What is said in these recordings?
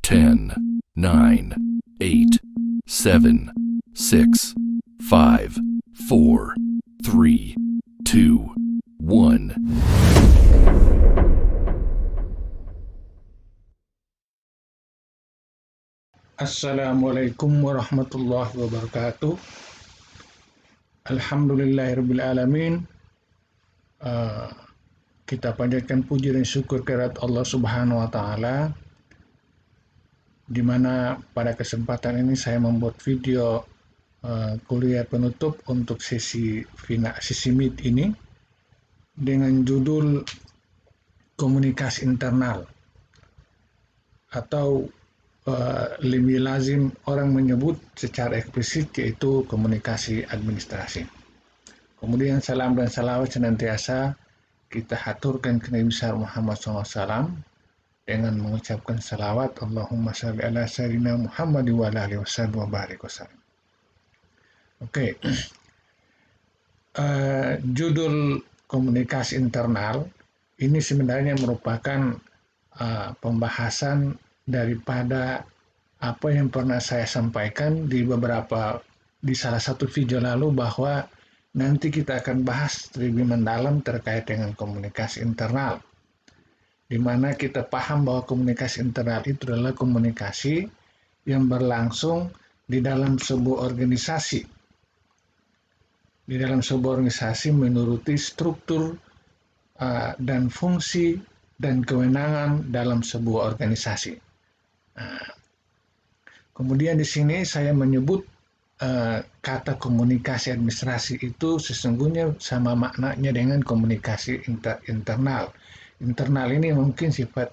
10, 9, 8, 7, 6, 5, 4, 3, 2, 1. Assalamualaikum warahmatullahi wabarakatuh. Alhamdulillahirabbil alamin. Kita panjatkan puji dan syukur kehadirat Allah Subhanahu wa taala, di mana pada kesempatan ini saya membuat video kuliah penutup untuk sesi Meet ini dengan judul komunikasi internal, atau lebih lazim orang menyebut secara eksplisit yaitu komunikasi administrasi. Kemudian salam dan salawat senantiasa kita haturkan ke Nabi besar Muhammad SAW dengan mengucapkan salawat Allahumma shalli ala sayyidina Muhammad wa ala alihi wa barik wasallam. Oke. Judul komunikasi internal ini sebenarnya merupakan pembahasan daripada apa yang pernah saya sampaikan di salah satu video lalu, bahwa nanti kita akan bahas lebih mendalam terkait dengan komunikasi internal, di mana kita paham bahwa komunikasi internal itu adalah komunikasi yang berlangsung di dalam sebuah organisasi. Di dalam sebuah organisasi menuruti struktur dan fungsi dan kewenangan dalam sebuah organisasi. Kemudian di sini saya menyebut kata komunikasi administrasi itu sesungguhnya sama maknanya dengan komunikasi internal. Internal ini mungkin sifat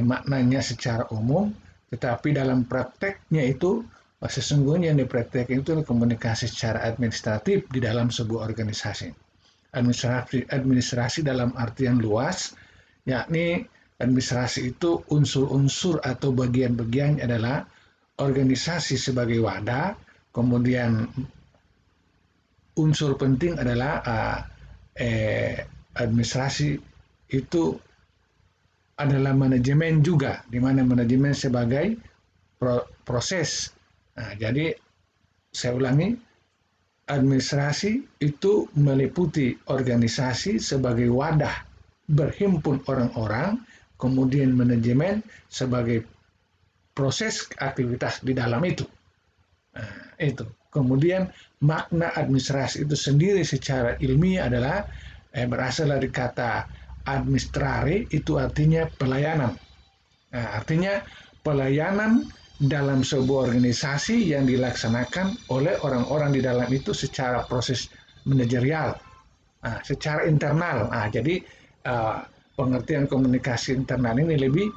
maknanya secara umum, tetapi dalam prakteknya itu sesungguhnya yang dipraktekkan itu komunikasi secara administratif di dalam sebuah organisasi. Administrasi dalam artian luas, yakni administrasi itu unsur-unsur atau bagian-bagian adalah organisasi sebagai wadah, kemudian unsur penting adalah administrasi itu adalah manajemen juga, di mana manajemen sebagai proses. Nah, jadi saya ulangi, administrasi itu meliputi organisasi sebagai wadah berhimpun orang-orang, kemudian manajemen sebagai proses aktivitas di dalam itu. Nah, itu. Kemudian makna administrasi itu sendiri secara ilmiah adalah berasal dari kata administrare, itu artinya pelayanan. Nah, artinya pelayanan dalam sebuah organisasi yang dilaksanakan oleh orang-orang di dalam itu secara proses manajerial, secara internal. Jadi pengertian komunikasi internal ini lebih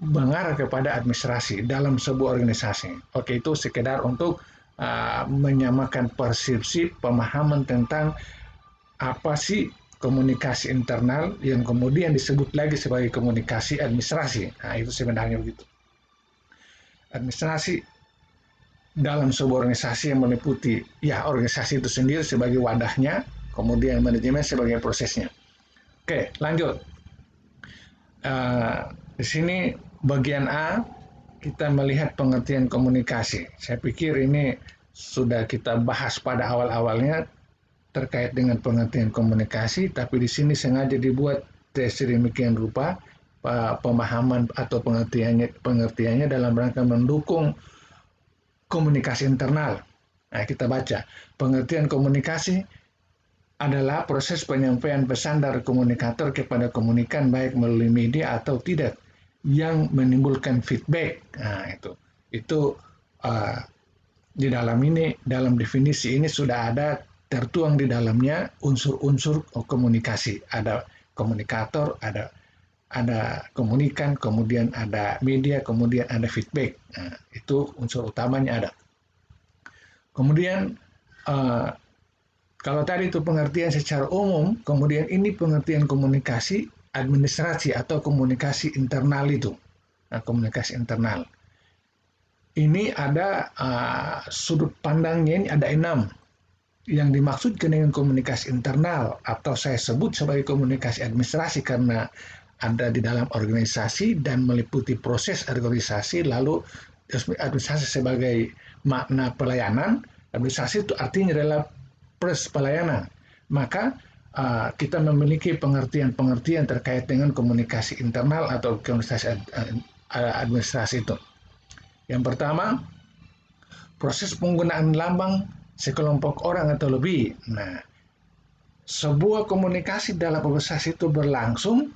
mengarah kepada administrasi dalam sebuah organisasi. Oke, itu sekedar untuk menyamakan persepsi pemahaman tentang apa sih komunikasi internal yang kemudian disebut lagi sebagai komunikasi administrasi. Nah, itu sebenarnya begitu. Administrasi dalam sebuah organisasi yang meliputi organisasi itu sendiri sebagai wadahnya, kemudian manajemen sebagai prosesnya. Oke, lanjut. Di sini bagian A kita melihat pengertian komunikasi. Saya pikir ini sudah kita bahas pada awal-awalnya terkait dengan pengertian komunikasi, tapi di sini sengaja dibuat sedemikian rupa pemahaman atau pengertiannya dalam rangka mendukung komunikasi internal. Nah, kita baca. Pengertian komunikasi adalah proses penyampaian pesan dari komunikator kepada komunikan baik melalui media atau tidak yang menimbulkan feedback. Nah, itu di dalam definisi ini sudah ada tertuang di dalamnya unsur-unsur komunikasi. Ada komunikator, ada komunikan, kemudian ada media, kemudian ada feedback. Nah, itu unsur utamanya ada. Kemudian kalau tadi itu pengertian secara umum, kemudian ini pengertian komunikasi administrasi atau komunikasi internal itu. Nah, komunikasi internal. Ini ada sudut pandangnya, ini ada 6. Yang dimaksudkan dengan komunikasi internal atau saya sebut sebagai komunikasi administrasi karena ada di dalam organisasi dan meliputi proses organisasi, lalu administrasi sebagai makna pelayanan. Administrasi itu artinya adalah pelayanan. Maka kita memiliki pengertian-pengertian terkait dengan komunikasi internal atau komunikasi administrasi itu. Yang pertama, proses penggunaan lambang sekelompok orang atau lebih. Nah, sebuah komunikasi dalam organisasi itu berlangsung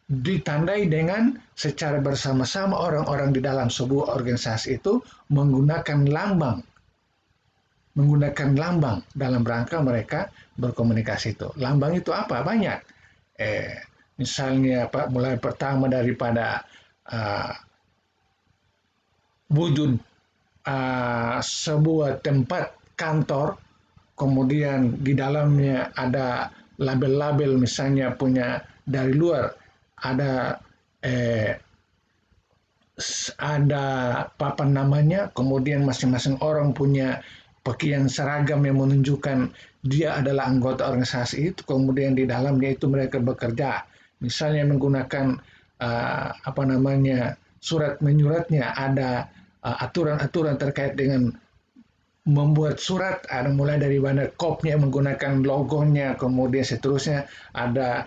ditandai dengan secara bersama-sama orang-orang di dalam sebuah organisasi itu menggunakan lambang dalam rangka mereka berkomunikasi itu. Lambang itu apa? Banyak. Misalnya mulai pertama daripada wujud sebuah tempat kantor, kemudian di dalamnya ada label-label, misalnya punya dari luar ada papan namanya, kemudian masing-masing orang punya pakaian seragam yang menunjukkan dia adalah anggota organisasi itu, kemudian di dalamnya itu mereka bekerja. Misalnya menggunakan surat menyuratnya, ada aturan-aturan terkait dengan membuat surat, ada mulai dari mana kopnya menggunakan logonya, kemudian seterusnya ada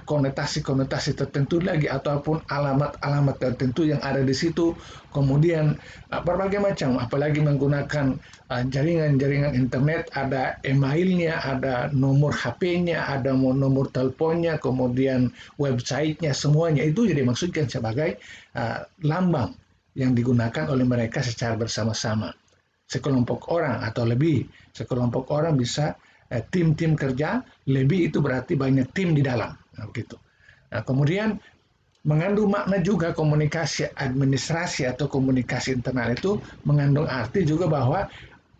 konotasi-konotasi tertentu lagi ataupun alamat-alamat tertentu yang ada di situ. Kemudian berbagai macam, apalagi menggunakan jaringan-jaringan internet, ada emailnya, ada nomor HP-nya, ada nomor teleponnya, kemudian websitenya, semuanya itu jadi dimaksudkan sebagai lambang yang digunakan oleh mereka secara bersama-sama. Sekelompok orang atau lebih, sekelompok orang bisa tim-tim kerja, lebih itu berarti banyak tim di dalam. Begitu. Nah, kemudian mengandung makna juga komunikasi administrasi atau komunikasi internal itu mengandung arti juga bahwa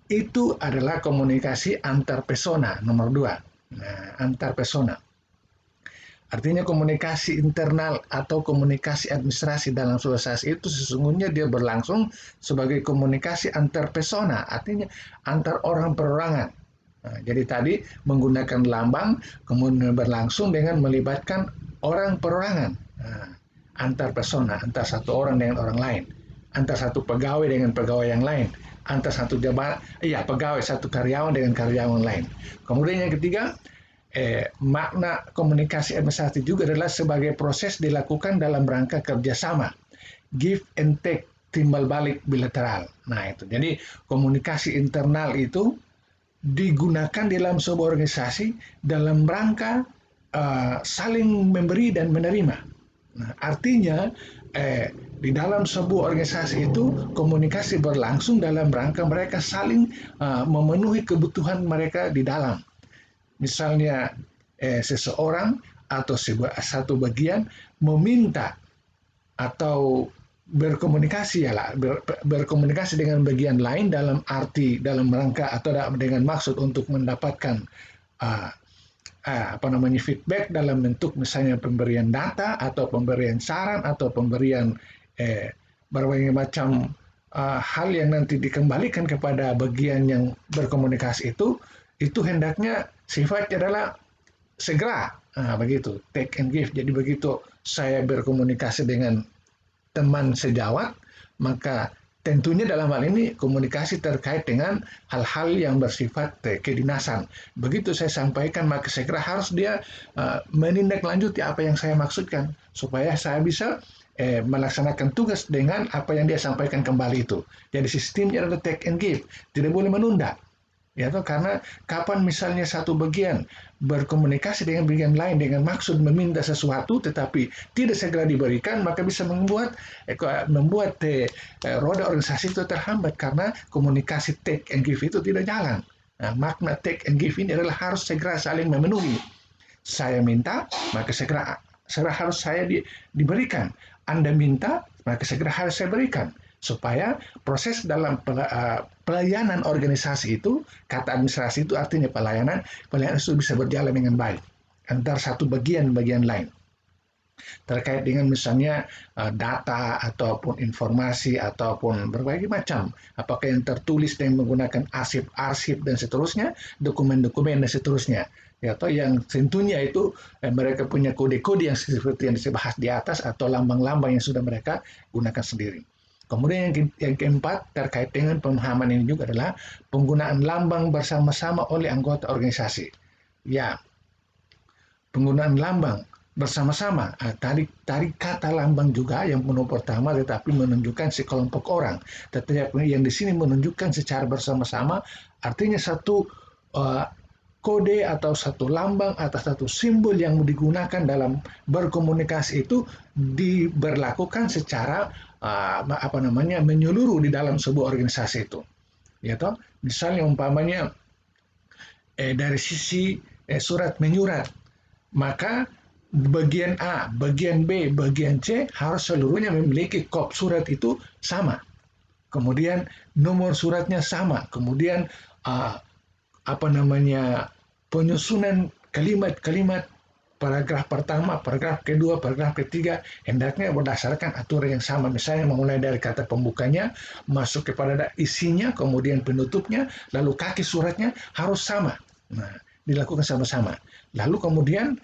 itu adalah komunikasi antar persona, nomor 2. Nah, antar persona. Artinya komunikasi internal atau komunikasi administrasi dalam organisasi itu sesungguhnya dia berlangsung sebagai komunikasi antar persona, artinya antar orang perorangan. Nah, jadi tadi menggunakan lambang, kemudian berlangsung dengan melibatkan orang perorangan, antar persona, antar satu orang dengan orang lain, antar satu pegawai dengan pegawai yang lain, antar satu pegawai satu karyawan dengan karyawan lain. Kemudian yang ketiga, makna komunikasi administratif juga adalah sebagai proses dilakukan dalam rangka kerjasama, give and take, timbal balik bilateral. Nah itu, jadi komunikasi internal itu digunakan dalam sebuah organisasi dalam rangka saling memberi dan menerima. Nah, artinya di dalam sebuah organisasi itu komunikasi berlangsung dalam rangka mereka saling memenuhi kebutuhan mereka di dalam. Misalnya seseorang atau satu bagian meminta atau berkomunikasi berkomunikasi dengan bagian lain dalam rangka atau dengan maksud untuk mendapatkan feedback dalam bentuk misalnya pemberian data atau pemberian saran atau pemberian berbagai macam hal yang nanti dikembalikan kepada bagian yang berkomunikasi itu hendaknya sifatnya adalah segera, begitu, take and give. Jadi begitu saya berkomunikasi dengan teman sejawat, maka tentunya dalam hal ini komunikasi terkait dengan hal-hal yang bersifat kedinasan. Begitu saya sampaikan, maka segera harus dia menindaklanjuti apa yang saya maksudkan, supaya saya bisa melaksanakan tugas dengan apa yang dia sampaikan kembali itu. Jadi sistemnya adalah take and give, tidak boleh menunda. Ya, karena kapan misalnya satu bagian berkomunikasi dengan bagian lain dengan maksud meminta sesuatu tetapi tidak segera diberikan, maka bisa membuat roda organisasi itu terhambat karena komunikasi take and give itu tidak jalan. Nah, makna take and give ini adalah harus segera saling memenuhi. Saya minta, maka segera harus saya diberikan. Anda minta, maka segera harus saya berikan. Supaya proses dalam pelayanan organisasi itu, kata administrasi itu artinya pelayanan itu bisa berjalan dengan baik antar satu bagian lain. Terkait dengan misalnya data ataupun informasi ataupun berbagai macam, apakah yang tertulis dengan menggunakan arsip dan seterusnya, dokumen-dokumen dan seterusnya. ya atau yang tentunya itu mereka punya kode-kode yang seperti yang dibahas di atas atau lambang-lambang yang sudah mereka gunakan sendiri. Kemudian yang keempat terkait dengan pemahaman ini juga adalah penggunaan lambang bersama-sama oleh anggota organisasi. Ya, penggunaan lambang bersama-sama. Tadi kata lambang juga yang menu pertama tetapi menunjukkan sekelompok orang. Tetapi yang di sini menunjukkan secara bersama-sama artinya satu kode atau satu lambang atau satu simbol yang digunakan dalam berkomunikasi itu diberlakukan secara menyeluruh di dalam sebuah organisasi itu. Ya toh, misalnya umpamanya dari sisi surat menyurat, maka bagian A, bagian B, bagian C harus seluruhnya memiliki kop surat itu sama. Kemudian nomor suratnya sama. Kemudian penyusunan kalimat-kalimat paragraf pertama, paragraf kedua, paragraf ketiga hendaknya berdasarkan aturan yang sama. Misalnya memulai dari kata pembukanya, masuk kepada isinya, kemudian penutupnya, lalu kaki suratnya harus sama. Nah, dilakukan sama-sama. Lalu kemudian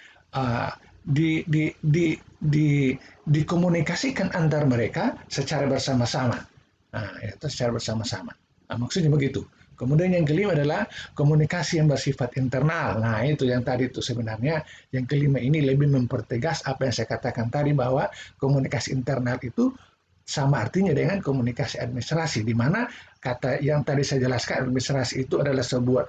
dikomunikasikan antar mereka secara bersama-sama. Nah, itu secara bersama-sama. Nah, maksudnya begitu. Kemudian yang kelima adalah komunikasi yang bersifat internal. Nah, itu yang tadi itu sebenarnya yang kelima ini lebih mempertegas apa yang saya katakan tadi bahwa komunikasi internal itu sama artinya dengan komunikasi administrasi, di mana kata yang tadi saya jelaskan administrasi itu adalah sebuah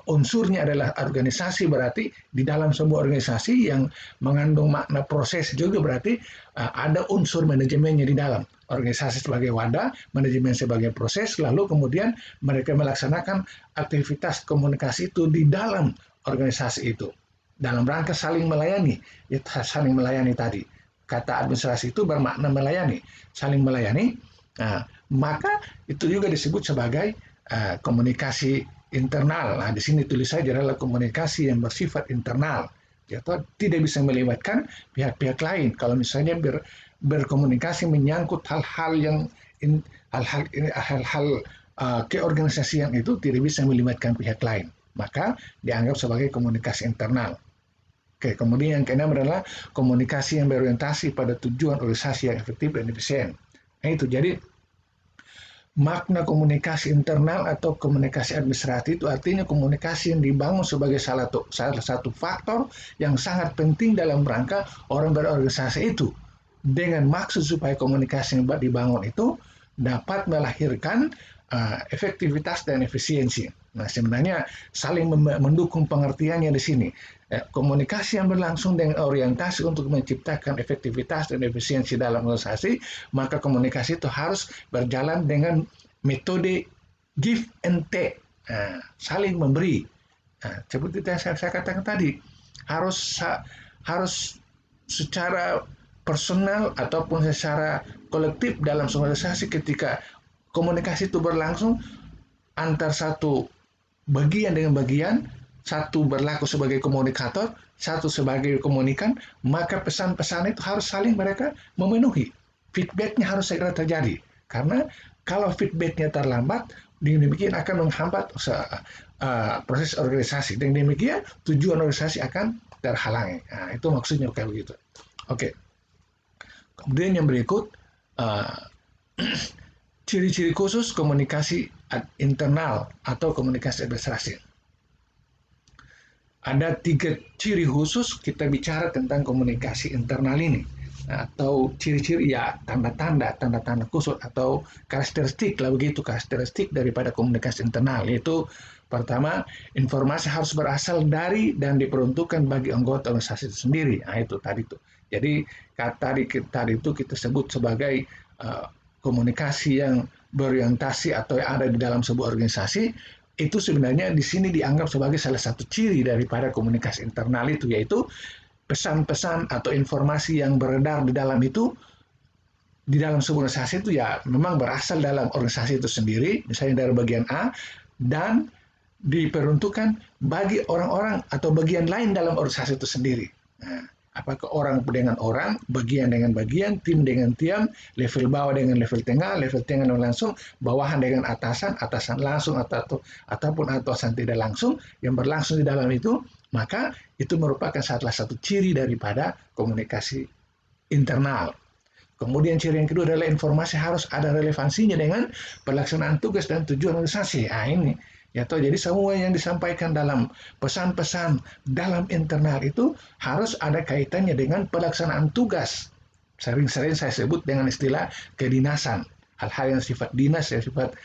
unsurnya adalah organisasi, berarti di dalam sebuah organisasi yang mengandung makna proses juga berarti ada unsur manajemennya di dalam. Organisasi sebagai wadah, manajemen sebagai proses, lalu kemudian mereka melaksanakan aktivitas komunikasi itu di dalam organisasi itu dalam rangka saling melayani, ya, saling melayani tadi. Kata administrasi itu bermakna melayani, saling melayani. Nah, maka itu juga disebut sebagai komunikasi internal. Nah, di sini tulis saja adalah komunikasi yang bersifat internal, atau tidak bisa melibatkan pihak-pihak lain. Kalau misalnya berkomunikasi menyangkut hal-hal keorganisasian itu tidak bisa melibatkan pihak lain, maka dianggap sebagai komunikasi internal. Oke, kemudian yang keenam adalah komunikasi yang berorientasi pada tujuan organisasi yang efektif dan efisien. Nah, itu jadi makna komunikasi internal atau komunikasi administratif itu artinya komunikasi yang dibangun sebagai salah satu faktor yang sangat penting dalam rangka orang berorganisasi itu, dengan maksud supaya komunikasi yang dibangun itu dapat melahirkan efektivitas dan efisiensi. Nah, sebenarnya saling mendukung pengertiannya di sini. Komunikasi yang berlangsung dengan orientasi untuk menciptakan efektivitas dan efisiensi dalam organisasi, maka komunikasi itu harus berjalan dengan metode give and take, saling memberi. Seperti yang saya katakan tadi, harus secara personal ataupun secara kolektif dalam sebuah organisasi. Ketika komunikasi itu berlangsung antar satu bagian dengan bagian, satu berlaku sebagai komunikator, satu sebagai komunikan, maka pesan-pesan itu harus saling mereka memenuhi. Feedbacknya harus segera terjadi. Karena kalau feedbacknya terlambat, dengan demikian akan menghambat proses organisasi. Dengan demikian tujuan organisasi akan terhalangi. Nah, itu maksudnya kayak begitu. Oke. Kemudian yang berikut, ciri-ciri khusus komunikasi internal atau komunikasi administrasi. Ada 3 ciri khusus kita bicara tentang komunikasi internal ini, atau ciri-ciri, ya, tanda-tanda khusus atau karakteristik lah begitu, karakteristik daripada komunikasi internal, yaitu pertama, informasi harus berasal dari dan diperuntukkan bagi anggota organisasi itu sendiri. Nah, itu tadi tuh. Jadi tadi itu kita sebut sebagai komunikasi yang berorientasi atau yang ada di dalam sebuah organisasi. Itu sebenarnya di sini dianggap sebagai salah satu ciri daripada komunikasi internal itu, yaitu pesan-pesan atau informasi yang beredar di dalam itu, di dalam sebuah organisasi itu ya memang berasal dalam organisasi itu sendiri, misalnya dari bagian A, dan diperuntukkan bagi orang-orang atau bagian lain dalam organisasi itu sendiri. Nah, apakah orang dengan orang, bagian dengan bagian, tim dengan tim, level bawah dengan level tengah langsung, bawahan dengan atasan langsung ataupun atasan tidak langsung, yang berlangsung di dalam itu Maka itu merupakan salah satu ciri daripada komunikasi internal. Kemudian ciri yang kedua adalah informasi harus ada relevansinya dengan pelaksanaan tugas dan tujuan organisasi. Ini jadi semua yang disampaikan dalam pesan-pesan dalam internal itu harus ada kaitannya dengan pelaksanaan tugas. Sering-sering saya sebut dengan istilah kedinasan. Hal-hal yang sifat dinas, yang sifat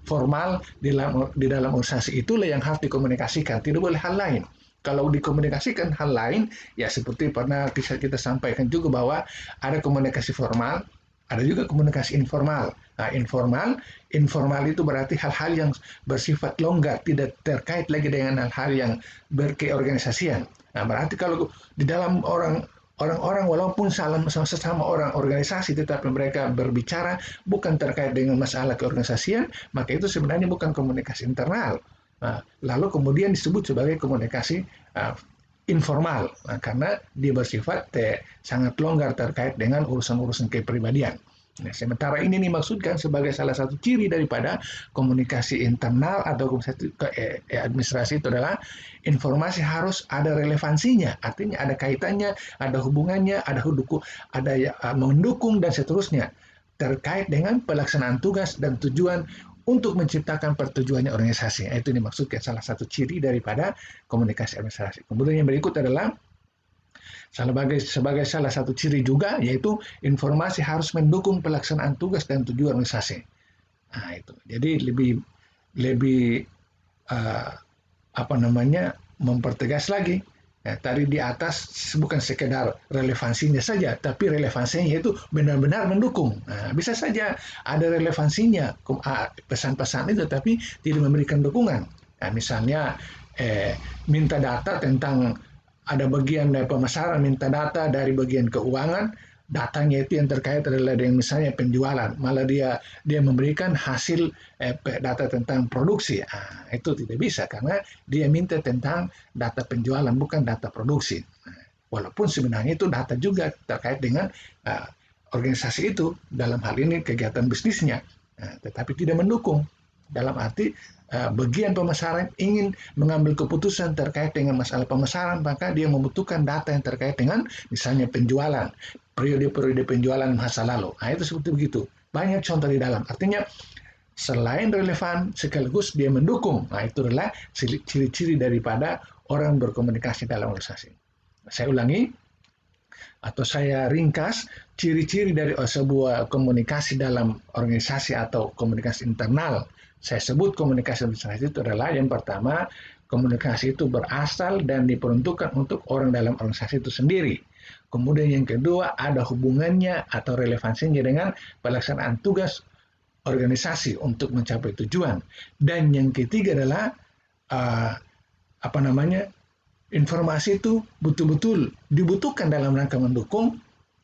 formal di dalam organisasi itulah yang harus dikomunikasikan. Tidak boleh hal lain. Kalau dikomunikasikan hal lain, ya seperti pernah kita sampaikan juga bahwa ada komunikasi formal, ada juga komunikasi informal. Nah, informal itu berarti hal-hal yang bersifat longgar, tidak terkait lagi dengan hal-hal yang berkeorganisasian. Nah, berarti kalau di dalam orang-orang walaupun sesama orang organisasi, tetapi mereka berbicara bukan terkait dengan masalah keorganisasian, maka itu sebenarnya bukan komunikasi internal. Lalu kemudian disebut sebagai komunikasi informal, karena dia bersifat sangat longgar terkait dengan urusan-urusan kepribadian. Nah, sementara ini dimaksudkan sebagai salah satu ciri daripada komunikasi internal atau komunikasi administrasi itu adalah informasi harus ada relevansinya, artinya ada kaitannya, ada hubungannya, ada mendukung dan seterusnya terkait dengan pelaksanaan tugas dan tujuan untuk menciptakan pertujuannya organisasi. Itu dimaksudkan salah satu ciri daripada komunikasi administrasi. Kemudian yang berikut adalah sebagai salah satu ciri juga, yaitu informasi harus mendukung pelaksanaan tugas dan tujuan organisasi. Nah, itu. Jadi lebih mempertegas lagi. Tadi di atas bukan sekedar relevansinya saja, tapi relevansinya itu benar-benar mendukung. Nah, bisa saja ada relevansinya pesan-pesan itu, tapi tidak memberikan dukungan. Nah, misalnya minta data tentang ada bagian dari pemasaran, minta data dari bagian keuangan, datanya itu yang terkait adalah dengan misalnya penjualan, malah dia memberikan hasil data tentang produksi. Itu tidak bisa karena dia minta tentang data penjualan bukan data produksi. Walaupun sebenarnya itu data juga terkait dengan organisasi itu, dalam hal ini kegiatan bisnisnya, tetapi tidak mendukung. Dalam arti bagian pemasaran ingin mengambil keputusan terkait dengan masalah pemasaran, maka dia membutuhkan data yang terkait dengan misalnya penjualan, periode-periode penjualan masa lalu. Itu seperti begitu. Banyak contoh di dalam. Artinya selain relevan sekaligus dia mendukung. Itu adalah ciri-ciri daripada orang berkomunikasi dalam organisasi. Saya ulangi atau saya ringkas ciri-ciri dari sebuah komunikasi dalam organisasi atau komunikasi internal. Saya sebut komunikasi administrasi itu adalah yang pertama, komunikasi itu berasal dan diperuntukkan untuk orang dalam organisasi itu sendiri. Kemudian yang kedua, ada hubungannya atau relevansinya dengan pelaksanaan tugas organisasi untuk mencapai tujuan. Dan yang ketiga adalah informasi itu betul-betul dibutuhkan dalam rangka mendukung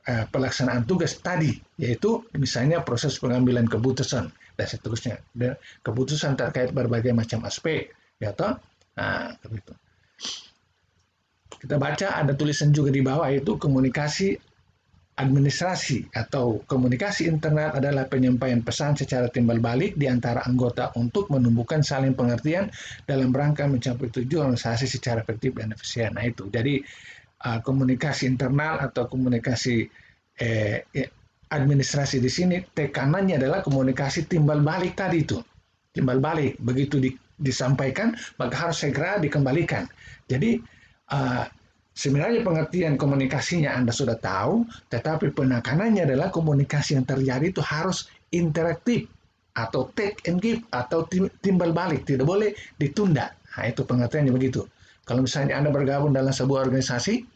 pelaksanaan tugas tadi, yaitu misalnya proses pengambilan keputusan dan seterusnya, dan keputusan terkait berbagai macam aspek, begitu. Kita baca ada tulisan juga di bawah, yaitu komunikasi administrasi atau komunikasi internal adalah penyampaian pesan secara timbal balik di antara anggota untuk menumbuhkan saling pengertian dalam rangka mencapai tujuan organisasi secara efektif dan efisien. Nah itu, jadi komunikasi internal atau komunikasi administrasi di sini tekanannya adalah komunikasi timbal balik tadi itu. Timbal balik, begitu disampaikan maka harus segera dikembalikan. Jadi sebenarnya pengertian komunikasinya Anda sudah tahu, tetapi penekanannya adalah komunikasi yang terjadi itu harus interaktif atau take and give atau timbal balik, tidak boleh ditunda. Nah, itu pengertiannya begitu. Kalau misalnya Anda bergabung dalam sebuah organisasi,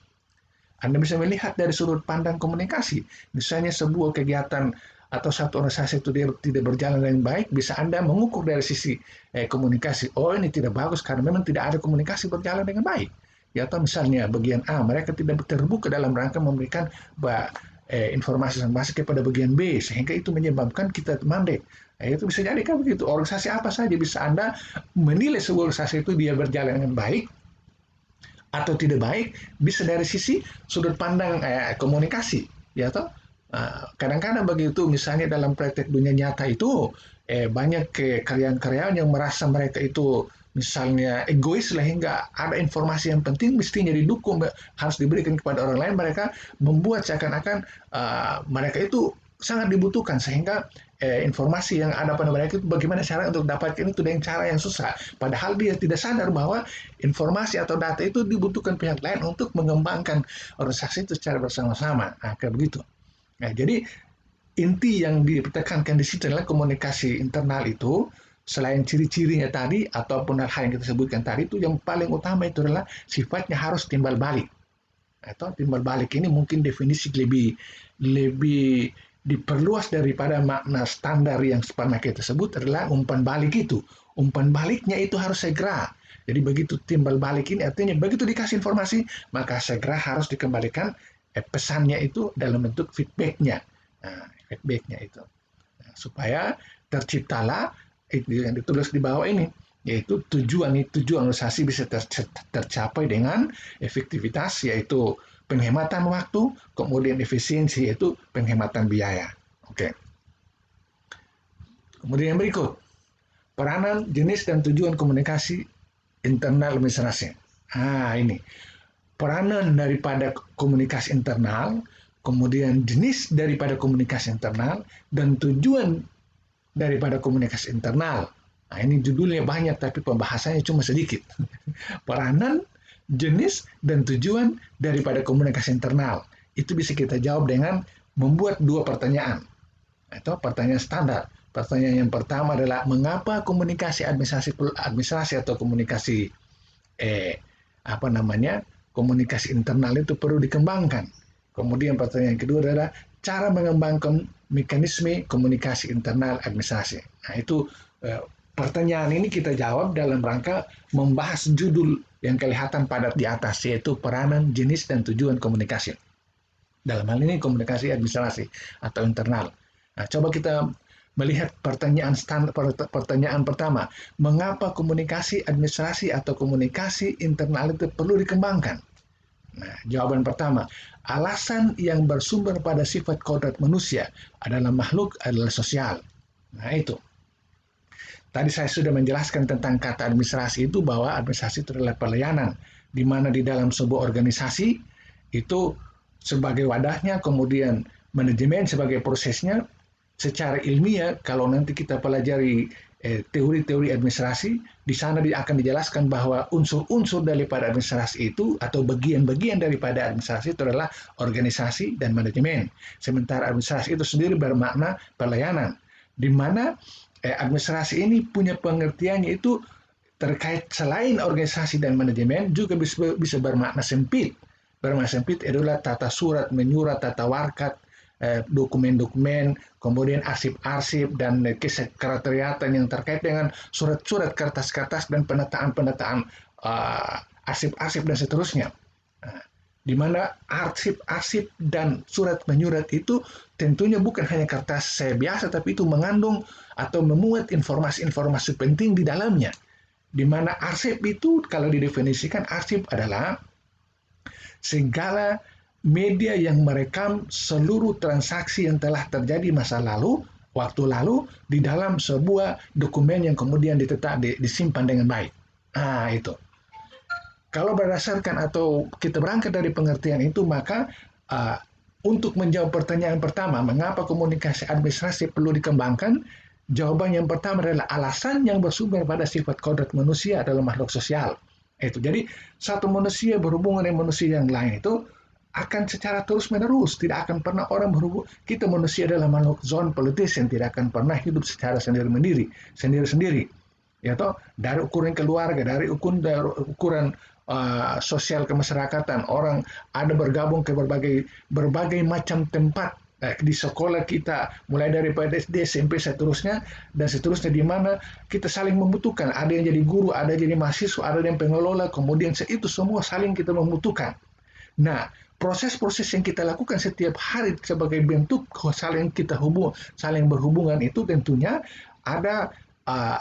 Anda bisa melihat dari sudut pandang komunikasi. Misalnya sebuah kegiatan atau satu organisasi itu tidak berjalan dengan baik, bisa Anda mengukur dari sisi komunikasi. Oh, ini tidak bagus karena memang tidak ada komunikasi berjalan dengan baik. Ya, atau misalnya bagian A, mereka tidak terbuka dalam rangka memberikan informasi kepada bagian B, sehingga itu menyebabkan kita mandek. Itu bisa jadi kan begitu. Organisasi apa saja bisa Anda menilai sebuah organisasi itu dia berjalan dengan baik atau tidak baik, bisa dari sisi sudut pandang komunikasi, ya toh. Kadang-kadang begitu, misalnya dalam praktek dunia nyata itu banyak karyawan-karyawan yang merasa mereka itu misalnya egois sehingga ada informasi yang penting mestinya didukung, harus diberikan kepada orang lain, mereka membuat seakan-akan mereka itu sangat dibutuhkan, sehingga informasi yang ada pada mereka itu bagaimana cara untuk dapatkan itu dengan cara yang susah. Padahal dia tidak sadar bahwa informasi atau data itu dibutuhkan pihak lain untuk mengembangkan organisasi itu secara bersama-sama. Nah, kayak begitu. Nah, jadi inti yang ditekankan di situ adalah komunikasi internal itu, selain ciri-cirinya tadi ataupun hal yang kita sebutkan tadi, itu yang paling utama itu adalah sifatnya harus timbal balik. Atau timbal balik ini mungkin definisi lebih lebih diperluas daripada makna standar yang pernah kita sebut adalah umpan balik itu. Umpan baliknya itu harus segera. Jadi begitu timbal balik ini artinya begitu dikasih informasi, maka segera harus dikembalikan pesannya itu dalam bentuk feedbacknya. Nah, feedbacknya itu. Nah, supaya terciptalah itu yang ditulis di bawah ini, yaitu tujuan organisasi bisa tercapai dengan efektivitas, yaitu penghematan waktu, kemudian efisiensi, yaitu penghematan biaya. Oke. Kemudian yang berikut, peranan, jenis, dan tujuan komunikasi internal administrasi. Nah, ini peranan daripada komunikasi internal, kemudian jenis daripada komunikasi internal, dan tujuan daripada komunikasi internal. Nah, ini judulnya banyak tapi pembahasannya cuma sedikit. Peranan, jenis, dan tujuan daripada komunikasi internal. Itu bisa kita jawab dengan membuat dua pertanyaan. Atau pertanyaan standar. Pertanyaan yang pertama adalah mengapa komunikasi administrasi atau komunikasi komunikasi internal itu perlu dikembangkan. Kemudian pertanyaan kedua adalah cara mengembangkan mekanisme komunikasi internal administrasi. Nah, itu pertanyaan ini kita jawab dalam rangka membahas judul yang kelihatan pada di atas, yaitu peranan, jenis, dan tujuan komunikasi. Dalam hal ini komunikasi administrasi atau internal. Nah, coba kita melihat pertanyaan pertama, mengapa komunikasi administrasi atau komunikasi internal itu perlu dikembangkan? Nah, jawaban pertama, alasan yang bersumber pada sifat kodrat manusia adalah makhluk adalah sosial. Nah, itu. Tadi saya sudah menjelaskan tentang kata administrasi itu, bahwa administrasi itu adalah pelayanan, di mana di dalam sebuah organisasi itu sebagai wadahnya, kemudian manajemen sebagai prosesnya. Secara ilmiah, kalau nanti kita pelajari teori-teori administrasi, di sana akan dijelaskan bahwa unsur-unsur daripada administrasi itu atau bagian-bagian daripada administrasi itu adalah organisasi dan manajemen. Sementara administrasi itu sendiri bermakna pelayanan, di mana administrasi ini punya pengertiannya itu terkait selain organisasi dan manajemen juga bisa bermakna sempit. Bermakna sempit adalah tata surat, menyurat, tata warkat, dokumen-dokumen, kemudian arsip-arsip dan kesekretariatan yang terkait dengan surat-surat, kertas-kertas, dan penataan-penataan arsip-arsip dan seterusnya. Di mana arsip-arsip dan surat menyurat itu tentunya bukan hanya kertas biasa, tapi itu mengandung atau memuat informasi-informasi penting di dalamnya. Di mana arsip itu, kalau didefinisikan, arsip adalah segala media yang merekam seluruh transaksi yang telah terjadi masa lalu, waktu lalu, di dalam sebuah dokumen yang kemudian disimpan dengan baik. Nah, itu. Kalau berdasarkan atau kita berangkat dari pengertian itu, maka untuk menjawab pertanyaan pertama, mengapa komunikasi administrasi perlu dikembangkan, jawaban yang pertama adalah alasan yang bersumber pada sifat kodrat manusia adalah makhluk sosial. Itu. Jadi, satu manusia berhubungan dengan manusia yang lain itu akan secara terus-menerus, tidak akan pernah orang berhubung. Kita manusia adalah makhluk zone politis yang tidak akan pernah hidup secara sendiri-sendiri. Ya toh, dari ukuran keluarga, dari ukuran sosial kemasyarakatan, orang ada bergabung ke berbagai macam tempat di sekolah kita, mulai dari SD, SMP, seterusnya, dan seterusnya, di mana kita saling membutuhkan. Ada yang jadi guru, ada yang jadi mahasiswa, ada yang pengelola, kemudian itu semua saling kita membutuhkan. Nah, proses-proses yang kita lakukan setiap hari sebagai bentuk saling berhubungan itu tentunya ada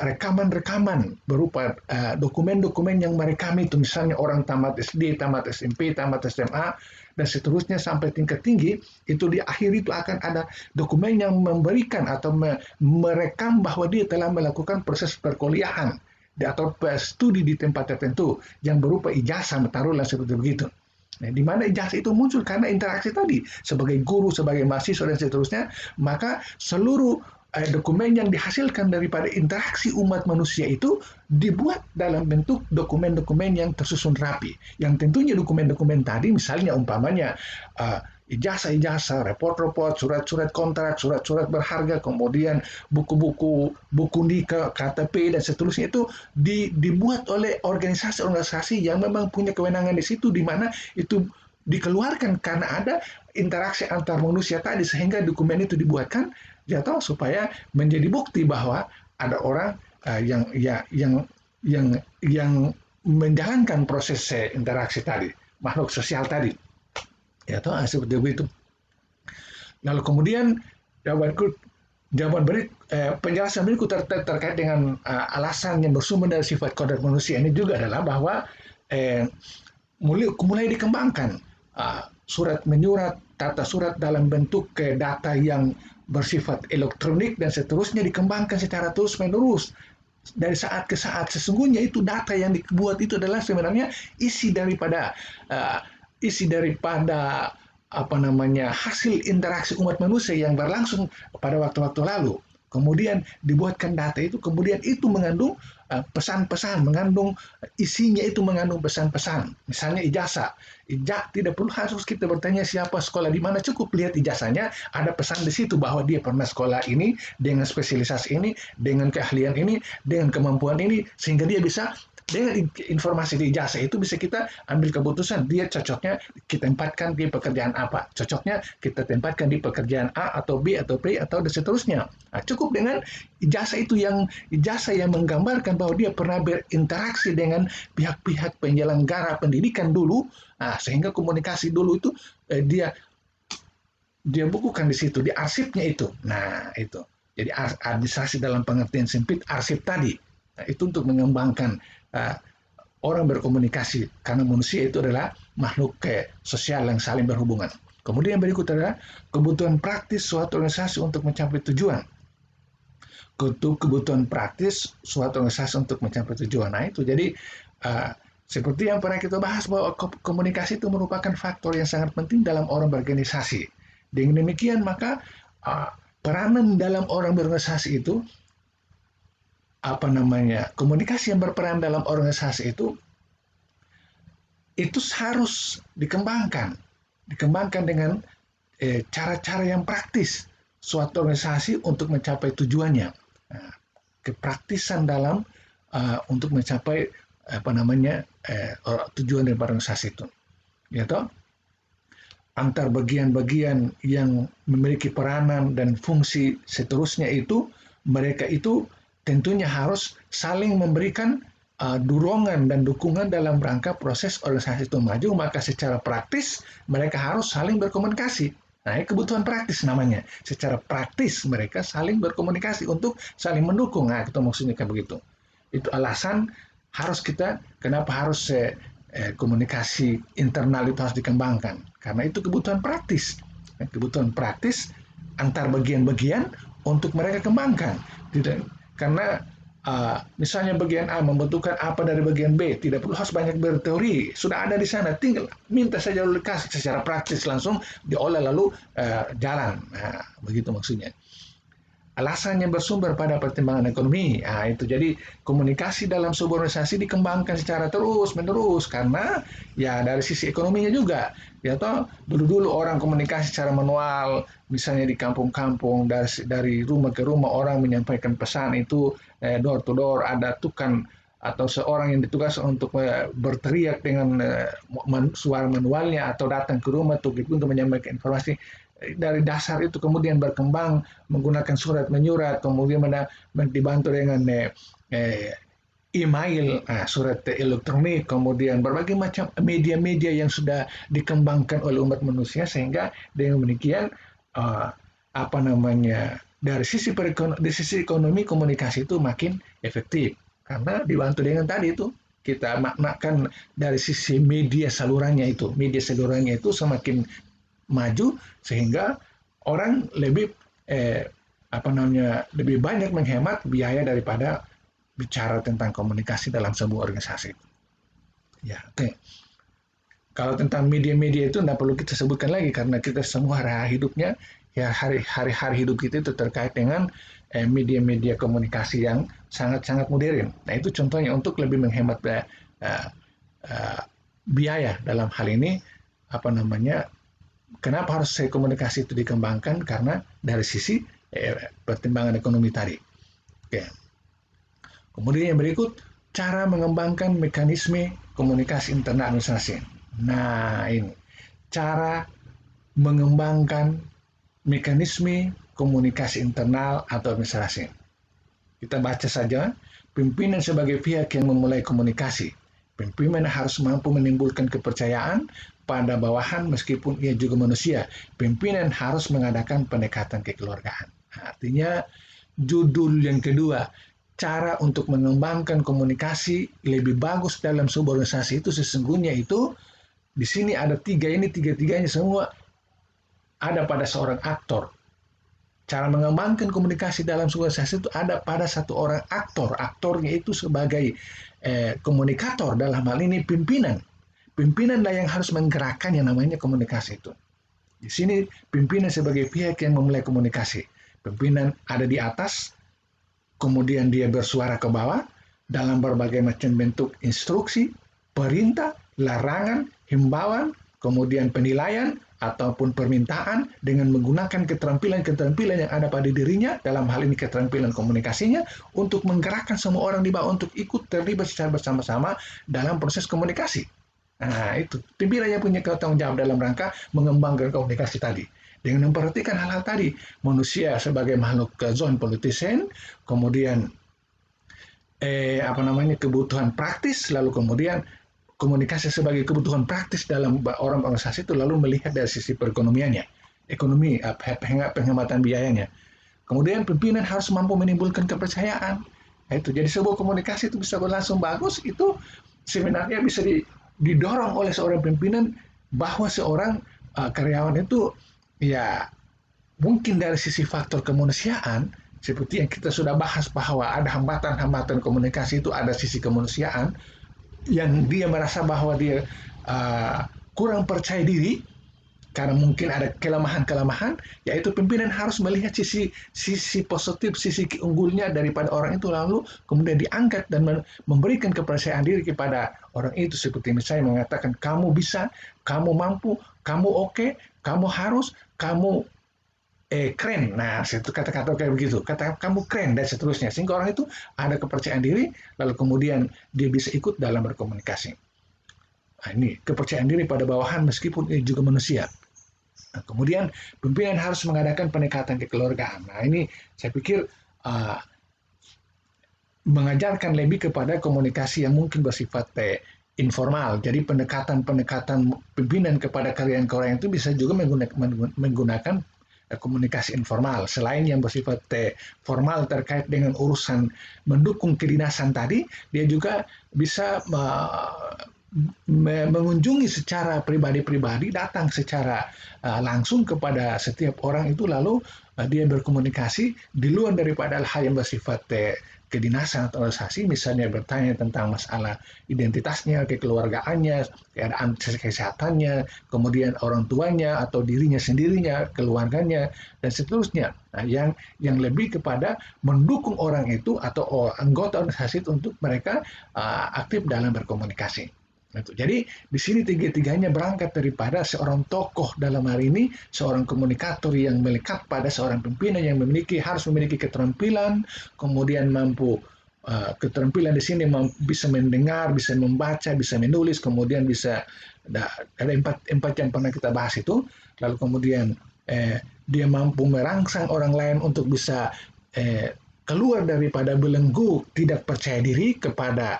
rekaman-rekaman berupa dokumen-dokumen yang merekam itu, misalnya orang tamat SD, tamat SMP, tamat SMA, dan seterusnya sampai tingkat tinggi, itu di akhir itu akan ada dokumen yang memberikan atau merekam bahwa dia telah melakukan proses perkuliahan atau studi di tempat tertentu yang berupa ijazah, taruhlah seperti begitu. Nah, di mana ijazah itu muncul karena interaksi tadi sebagai guru, sebagai mahasiswa dan seterusnya, maka seluruh dokumen yang dihasilkan daripada interaksi umat manusia itu dibuat dalam bentuk dokumen-dokumen yang tersusun rapi. Yang tentunya dokumen-dokumen tadi, misalnya umpamanya ijazah-ijazah, report-report, surat-surat kontrak, surat-surat berharga, kemudian buku-buku, buku nikah, KTP dan seterusnya itu dibuat oleh organisasi-organisasi yang memang punya kewenangan di situ, di mana itu dikeluarkan karena ada interaksi antar manusia tadi, sehingga dokumen itu dibuatkan supaya menjadi bukti bahwa ada orang yang menjalankan proses interaksi tadi, makhluk sosial tadi. Seperti itu. Lalu kemudian penjelasan berikut terkait dengan alasan yang bersumber dari sifat kodrat manusia ini juga adalah bahwa mulai dikembangkan surat menyurat, tata surat dalam bentuk data yang bersifat elektronik dan seterusnya dikembangkan secara terus-menerus dari saat ke saat. Sesungguhnya itu data yang dibuat itu adalah sebenarnya isi daripada hasil interaksi umat manusia yang berlangsung pada waktu-waktu lalu. Kemudian dibuatkan data itu, kemudian itu mengandung pesan-pesan, isinya itu mengandung pesan-pesan. Misalnya ijazah. Tidak perlu harus kita bertanya siapa sekolah di mana, cukup lihat ijazahnya, ada pesan di situ bahwa dia pernah sekolah ini, dengan spesialisasi ini, dengan keahlian ini, dengan kemampuan ini, sehingga dia bisa dengan informasi di ijazah itu bisa kita ambil keputusan dia cocoknya kita tempatkan di pekerjaan apa, cocoknya kita tempatkan di pekerjaan A atau B atau C atau dan seterusnya. Nah, cukup dengan ijazah itu ijazah yang menggambarkan bahwa dia pernah berinteraksi dengan pihak-pihak penyelenggara pendidikan dulu, sehingga komunikasi dulu itu dia bukukan di situ, di arsipnya itu. Nah, itu. Jadi administrasi dalam pengertian sempit arsip tadi. Nah, itu untuk mengembangkan orang berkomunikasi, karena manusia itu adalah makhluk sosial yang saling berhubungan. Kemudian berikut adalah kebutuhan praktis suatu organisasi untuk mencapai tujuan. Kebutuhan praktis suatu organisasi untuk mencapai tujuan. Nah itu jadi seperti yang pernah kita bahas bahwa komunikasi itu merupakan faktor yang sangat penting dalam orang berorganisasi. Dengan demikian maka peranan dalam orang berorganisasi itu komunikasi yang berperan dalam organisasi itu harus dikembangkan dengan cara-cara yang praktis suatu organisasi untuk mencapai tujuannya. Kepraktisan dalam untuk mencapai tujuan dari organisasi itu, antar bagian-bagian yang memiliki peranan dan fungsi seterusnya itu, mereka itu tentunya harus saling memberikan dorongan dan dukungan dalam rangka proses organisasi itu maju, maka secara praktis mereka harus saling berkomunikasi. Nah, ini kebutuhan praktis namanya. Secara praktis mereka saling berkomunikasi untuk saling mendukung. Nah, itu maksudnya kayak begitu. Itu alasan kenapa harus komunikasi internal itu harus dikembangkan. Karena itu kebutuhan praktis. Kebutuhan praktis antar bagian-bagian untuk mereka kembangkan. Karena misalnya bagian A membutuhkan apa dari bagian B, tidak perlu harus banyak berteori, sudah ada di sana, tinggal minta saja lalu dikasih secara praktis langsung diolah lalu jalan. Nah, begitu maksudnya. Alasannya bersumber pada pertimbangan ekonomi. Nah, itu jadi komunikasi dalam sebuah organisasi dikembangkan secara terus-menerus karena ya dari sisi ekonominya juga. Dulu orang komunikasi secara manual, misalnya di kampung-kampung dari rumah ke rumah orang menyampaikan pesan itu door to door, ada tukang atau seorang yang ditugas untuk berteriak dengan suara manualnya atau datang ke rumah untuk menyampaikan informasi. Dari dasar itu kemudian berkembang menggunakan surat menyurat, kemudian dibantu dengan email, surat elektronik, kemudian berbagai macam media-media yang sudah dikembangkan oleh umat manusia, sehingga dengan demikian dari sisi ekonomi komunikasi itu makin efektif karena dibantu dengan tadi itu kita maknakan dari sisi media salurannya itu semakin maju sehingga orang lebih lebih banyak menghemat biaya daripada bicara tentang komunikasi dalam sebuah organisasi. Ya, oke. Kalau tentang media-media itu tidak perlu kita sebutkan lagi karena kita semua hidupnya ya hari-hari hidup kita itu terkait dengan media-media komunikasi yang sangat-sangat modern. Nah itu contohnya untuk lebih menghemat uh, biaya dalam hal ini apa namanya. Kenapa harus komunikasi itu dikembangkan? Karena dari sisi pertimbangan ekonomi tadi. Oke. Kemudian yang berikut, cara mengembangkan mekanisme komunikasi internal organisasi. Nah, ini cara mengembangkan mekanisme komunikasi internal atau administrasi. Kita baca saja, pimpinan sebagai pihak yang memulai komunikasi. Pimpinan harus mampu menimbulkan kepercayaan pada bawahan meskipun ia juga manusia. Pimpinan harus mengadakan pendekatan kekeluargaan. Artinya, judul yang kedua, cara untuk mengembangkan komunikasi lebih bagus dalam sebuah organisasi itu sesungguhnya itu di sini ada tiga-tiganya semua ada pada seorang aktor. Cara mengembangkan komunikasi dalam sebuah organisasi itu ada pada satu orang aktor. Aktornya itu sebagai komunikator, dalam hal ini pimpinan. Pimpinanlah yang harus menggerakkan yang namanya komunikasi itu. Di sini pimpinan sebagai pihak yang memulai komunikasi. Pimpinan ada di atas, kemudian dia bersuara ke bawah dalam berbagai macam bentuk instruksi, perintah, larangan, himbauan, kemudian penilaian ataupun permintaan dengan menggunakan keterampilan-keterampilan yang ada pada dirinya, dalam hal ini keterampilan komunikasinya, untuk menggerakkan semua orang di bawah untuk ikut terlibat secara bersama-sama dalam proses komunikasi. Nah, itu pimpinan yang punya tanggung jawab dalam rangka mengembangkan komunikasi tadi. Dengan memperhatikan hal-hal tadi, manusia sebagai makhluk zon politisen, kemudian kebutuhan praktis, lalu kemudian komunikasi sebagai kebutuhan praktis dalam orang organisasi itu lalu melihat dari sisi perekonomiannya, ekonomi, penghematan biayanya. Kemudian pimpinan harus mampu menimbulkan kepercayaan. Itu jadi sebuah komunikasi itu bisa berlangsung bagus itu sebenarnya bisa didorong oleh seorang pimpinan bahwa seorang karyawan itu ya mungkin dari sisi faktor kemanusiaan seperti yang kita sudah bahas bahwa ada hambatan-hambatan komunikasi itu ada sisi kemanusiaan yang dia merasa bahwa dia kurang percaya diri karena mungkin ada kelemahan-kelemahan, yaitu pimpinan harus melihat sisi positif, sisi keunggulnya daripada orang itu lalu kemudian diangkat dan memberikan kepercayaan diri kepada orang itu seperti misalnya mengatakan kamu bisa, kamu mampu, kamu oke, kamu harus, kamu keren. Nah, itu kata-kata kayak begitu. Kata kamu keren dan seterusnya. Sehingga orang itu ada kepercayaan diri, lalu kemudian dia bisa ikut dalam berkomunikasi. Nah, ini kepercayaan diri pada bawahan meskipun dia juga manusia. Nah, kemudian pimpinan harus mengadakan pendekatan kekeluargaan. Nah, ini saya pikir mengajarkan lebih kepada komunikasi yang mungkin bersifat informal. Jadi pendekatan-pendekatan pimpinan kepada karyawan-karyawan itu bisa juga menggunakan komunikasi informal. Selain yang bersifat formal terkait dengan urusan mendukung kedinasan tadi, dia juga bisa mengunjungi secara pribadi-pribadi, datang secara langsung kepada setiap orang itu lalu dia berkomunikasi di luar daripada hal yang bersifat kedinasan atau organisasi, misalnya bertanya tentang masalah identitasnya, kekeluargaannya, keadaan kesehatannya, kemudian orang tuanya atau dirinya sendirinya, keluarganya, dan seterusnya. Nah, yang lebih kepada mendukung orang itu atau anggota organisasi itu untuk mereka aktif dalam berkomunikasi. Jadi di sini tiga-tiganya berangkat daripada seorang tokoh dalam hal ini, seorang komunikator yang melekat pada seorang pimpinan yang harus memiliki keterampilan, kemudian mampu keterampilan di sini bisa mendengar, bisa membaca, bisa menulis, kemudian bisa ada empat yang pernah kita bahas itu, lalu kemudian dia mampu merangsang orang lain untuk bisa keluar daripada belenggu tidak percaya diri kepada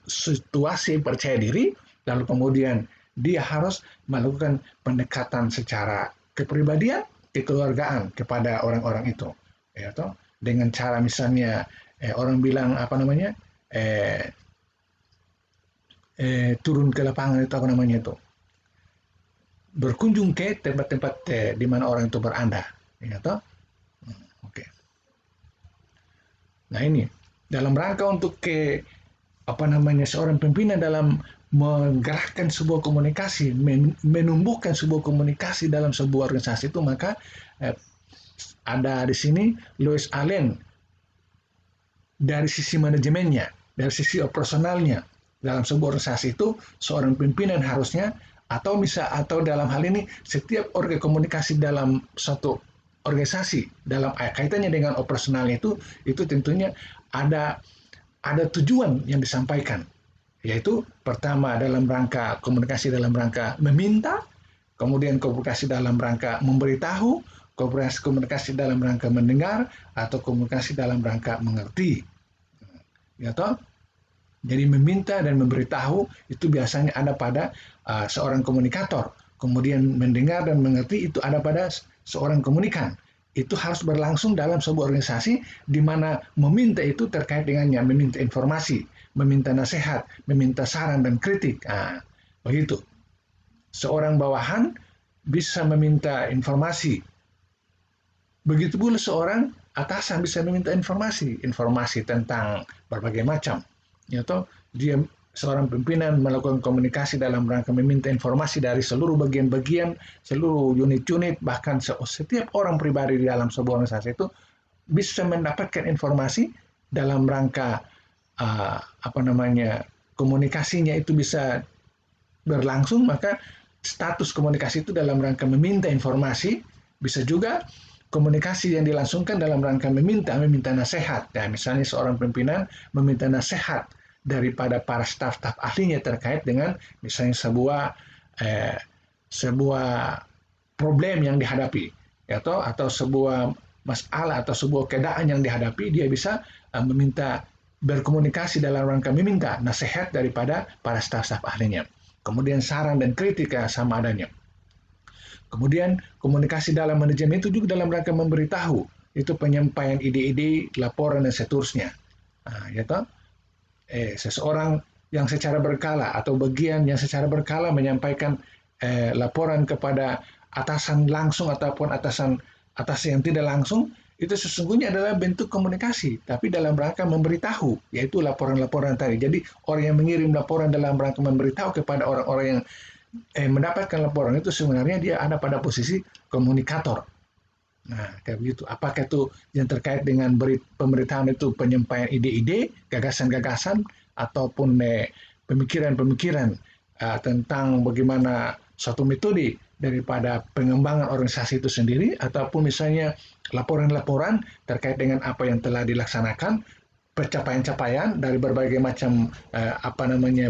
situasi percaya diri, lalu kemudian dia harus melakukan pendekatan secara kepribadian, kekeluargaan kepada orang-orang itu, ya toh, dengan cara misalnya orang bilang turun ke lapangan itu berkunjung ke tempat-tempat di mana orang itu berada, ya toh. Oke. Nah ini, dalam rangka untuk seorang pimpinan dalam menggerakkan sebuah komunikasi, menumbuhkan sebuah komunikasi dalam sebuah organisasi itu, maka ada di sini Louis Allen dari sisi manajemennya, dari sisi operasionalnya dalam sebuah organisasi itu seorang pimpinan harusnya atau dalam hal ini setiap komunikasi dalam suatu organisasi dalam kaitannya dengan operasionalnya itu tentunya ada tujuan yang disampaikan, yaitu pertama dalam rangka komunikasi dalam rangka meminta, kemudian komunikasi dalam rangka memberitahu, komunikasi dalam rangka mendengar, atau komunikasi dalam rangka mengerti. Ya toh? Jadi meminta dan memberitahu itu biasanya ada pada seorang komunikator. Kemudian mendengar dan mengerti itu ada pada seorang komunikan. Itu harus berlangsung dalam sebuah organisasi di mana meminta itu terkait dengannya, meminta informasi, meminta nasihat, meminta saran dan kritik. Begitu. Seorang bawahan bisa meminta informasi. Begitu pula seorang atasan bisa meminta informasi tentang berbagai macam. Yaitu dia seorang pimpinan melakukan komunikasi dalam rangka meminta informasi dari seluruh bagian-bagian, seluruh unit-unit, bahkan setiap orang pribadi di dalam sebuah organisasi itu bisa mendapatkan informasi dalam rangka komunikasinya itu bisa berlangsung, maka status komunikasi itu dalam rangka meminta informasi, bisa juga komunikasi yang dilangsungkan dalam rangka meminta nasihat. Ya, misalnya seorang pimpinan meminta nasihat daripada para staf-staf ahlinya terkait dengan misalnya sebuah problem yang dihadapi, atau sebuah masalah atau sebuah keadaan yang dihadapi, dia bisa berkomunikasi dalam rangka meminta nasihat daripada para staf-staf ahlinya. Kemudian saran dan kritik sama adanya. Kemudian komunikasi dalam manajemen itu juga dalam rangka memberitahu, itu penyampaian ide-ide, laporan dan seterusnya. Seseorang yang secara berkala atau bagian yang secara berkala menyampaikan laporan kepada atasan langsung ataupun atasan yang tidak langsung, itu sesungguhnya adalah bentuk komunikasi, tapi dalam rangka memberitahu, yaitu laporan-laporan tadi. Jadi orang yang mengirim laporan dalam rangka memberitahu kepada orang-orang yang mendapatkan laporan itu sebenarnya dia ada pada posisi komunikator. Nah, kayak begitu. Apakah itu yang terkait dengan pemerintahan itu penyampaian ide-ide, gagasan-gagasan, ataupun pemikiran-pemikiran tentang bagaimana suatu metode daripada pengembangan organisasi itu sendiri, ataupun misalnya laporan-laporan terkait dengan apa yang telah dilaksanakan, pencapaian-capaian dari berbagai macam